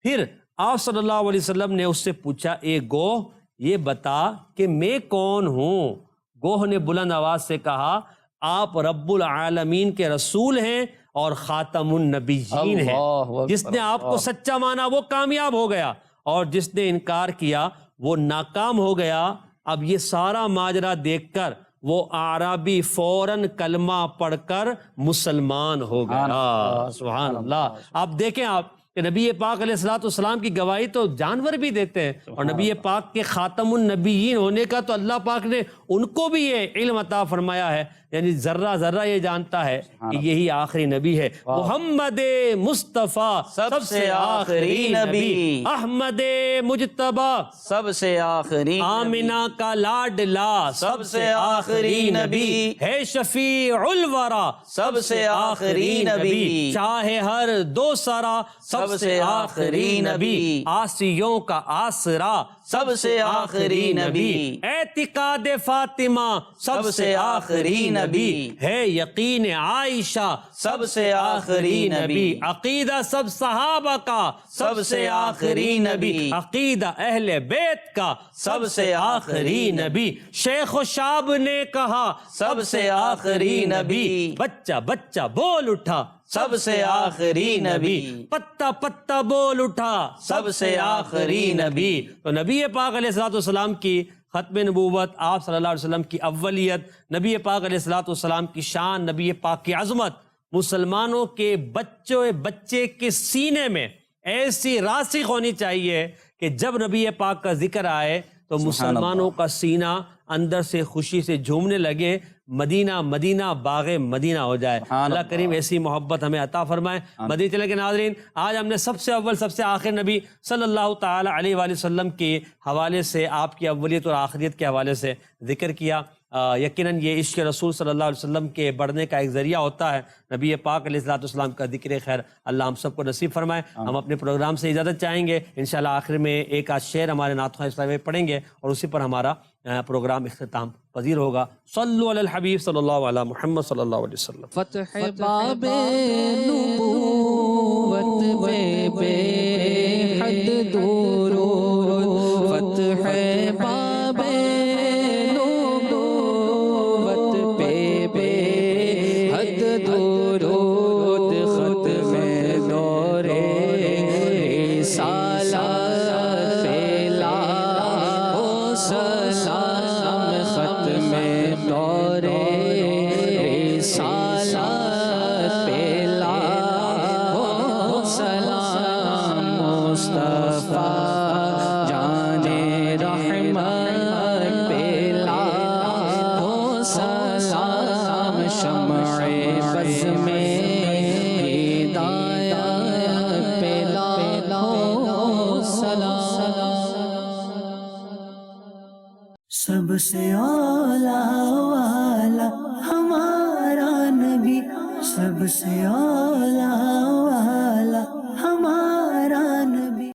پھر آپ صلی اللہ علیہ وسلم نے اس سے پوچھا اے گوہ یہ بتا کہ میں کون ہوں؟ گوہ نے بلند آواز سے کہا آپ رب العالمین کے رسول ہیں اور خاتم النبیین ہیں۔ جس نے آپ کو سچا مانا وہ کامیاب ہو گیا اور جس نے انکار کیا وہ ناکام ہو گیا۔ اب یہ سارا ماجرا دیکھ کر وہ اعرابی فوراً کلمہ پڑھ کر مسلمان ہو گیا۔ سبحان اللہ۔ آپ دیکھیں آپ کہ نبی پاک علیہ الصلوۃ والسلام کی گواہی تو جانور بھی دیتے ہیں، اور نبی پاک کے خاتم النبیین ہونے کا تو اللہ پاک نے ان کو بھی یہ علم عطا فرمایا ہے، یعنی ذرہ ذرہ یہ جانتا ہے کہ یہی آخری نبی ہے۔ محمد مصطفیٰ سب سے آخری نبی، احمد مجتبیٰ سب سے آخری آمنہ کا لاڈلا سب سے آخری نبی، ہے شفیع الورا سب سے آخری نبی، شاہ ہر دو سرا سب سے آخری نبی، آسیوں کا آسرا سب سے آخری نبی، اعتقاد فاطمہ سب سے آخری نبی، ہے یقین عائشہ سب سے آخری نبی، عقیدہ سب صحابہ کا سب سے آخری نبی، عقیدہ اہل بیت کا سب سے آخری نبی، شیخ و شاب نے کہا سب سے آخری نبی، بچہ بچہ بول اٹھا سب سے آخری نبی، پتا پتا بول اٹھا سب سے آخری نبی۔ تو نبی پاک علیہ الصلوۃ والسلام کی ختم نبوت، آپ صلی اللہ علیہ وسلم کی اولیت، نبی پاک علیہ الصلوۃ والسلام کی شان، نبی پاک کی عظمت مسلمانوں کے بچے کے سینے میں ایسی راسخ ہونی چاہیے کہ جب نبی پاک کا ذکر آئے تو مسلمانوں کا سینہ اندر سے خوشی سے جھومنے لگے، مدینہ مدینہ باغ مدینہ ہو جائے۔ اللہ کریم ایسی محبت ہمیں عطا فرمائے۔ مدینہ چلے کے ناظرین، آج ہم نے سب سے اول سب سے آخر نبی صلی اللہ تعالی علیہ وآلہ وسلم کے حوالے سے، آپ کی اولیت اور آخریت کے حوالے سے ذکر کیا۔ یقیناً یہ عشق رسول صلی اللہ علیہ وسلم کے بڑھنے کا ایک ذریعہ ہوتا ہے۔ نبی پاک علیہ الصلوۃ والسلام کا ذکر خیر اللہ ہم سب کو نصیب فرمائے۔ ہم اپنے پروگرام سے اجازت چاہیں گے، انشاءاللہ آخر میں ایک آدھ شعر ہمارے نعت خواہ اسلامی میں پڑھیں گے اور اسی پر ہمارا پروگرام اختتام پذیر ہوگا۔ صلو علی الحبیب صلی اللہ علیہ محمد صلی اللہ علیہ وسلم۔ فتح باب نبوت میں بے حد درود، فتح باب نبوت پہ بے حد درود، ختم دور رسالت پہ لاکھوں سلام، ختم دور رسالت پہ لاکھوں سلام، مصطفیٰ جان رحمت پہ لاکھوں سلام، شمع بز میں ہدایت پہ لاکھوں سلام۔ سب سے اولا والا ہمارا نبی، سب سے اولا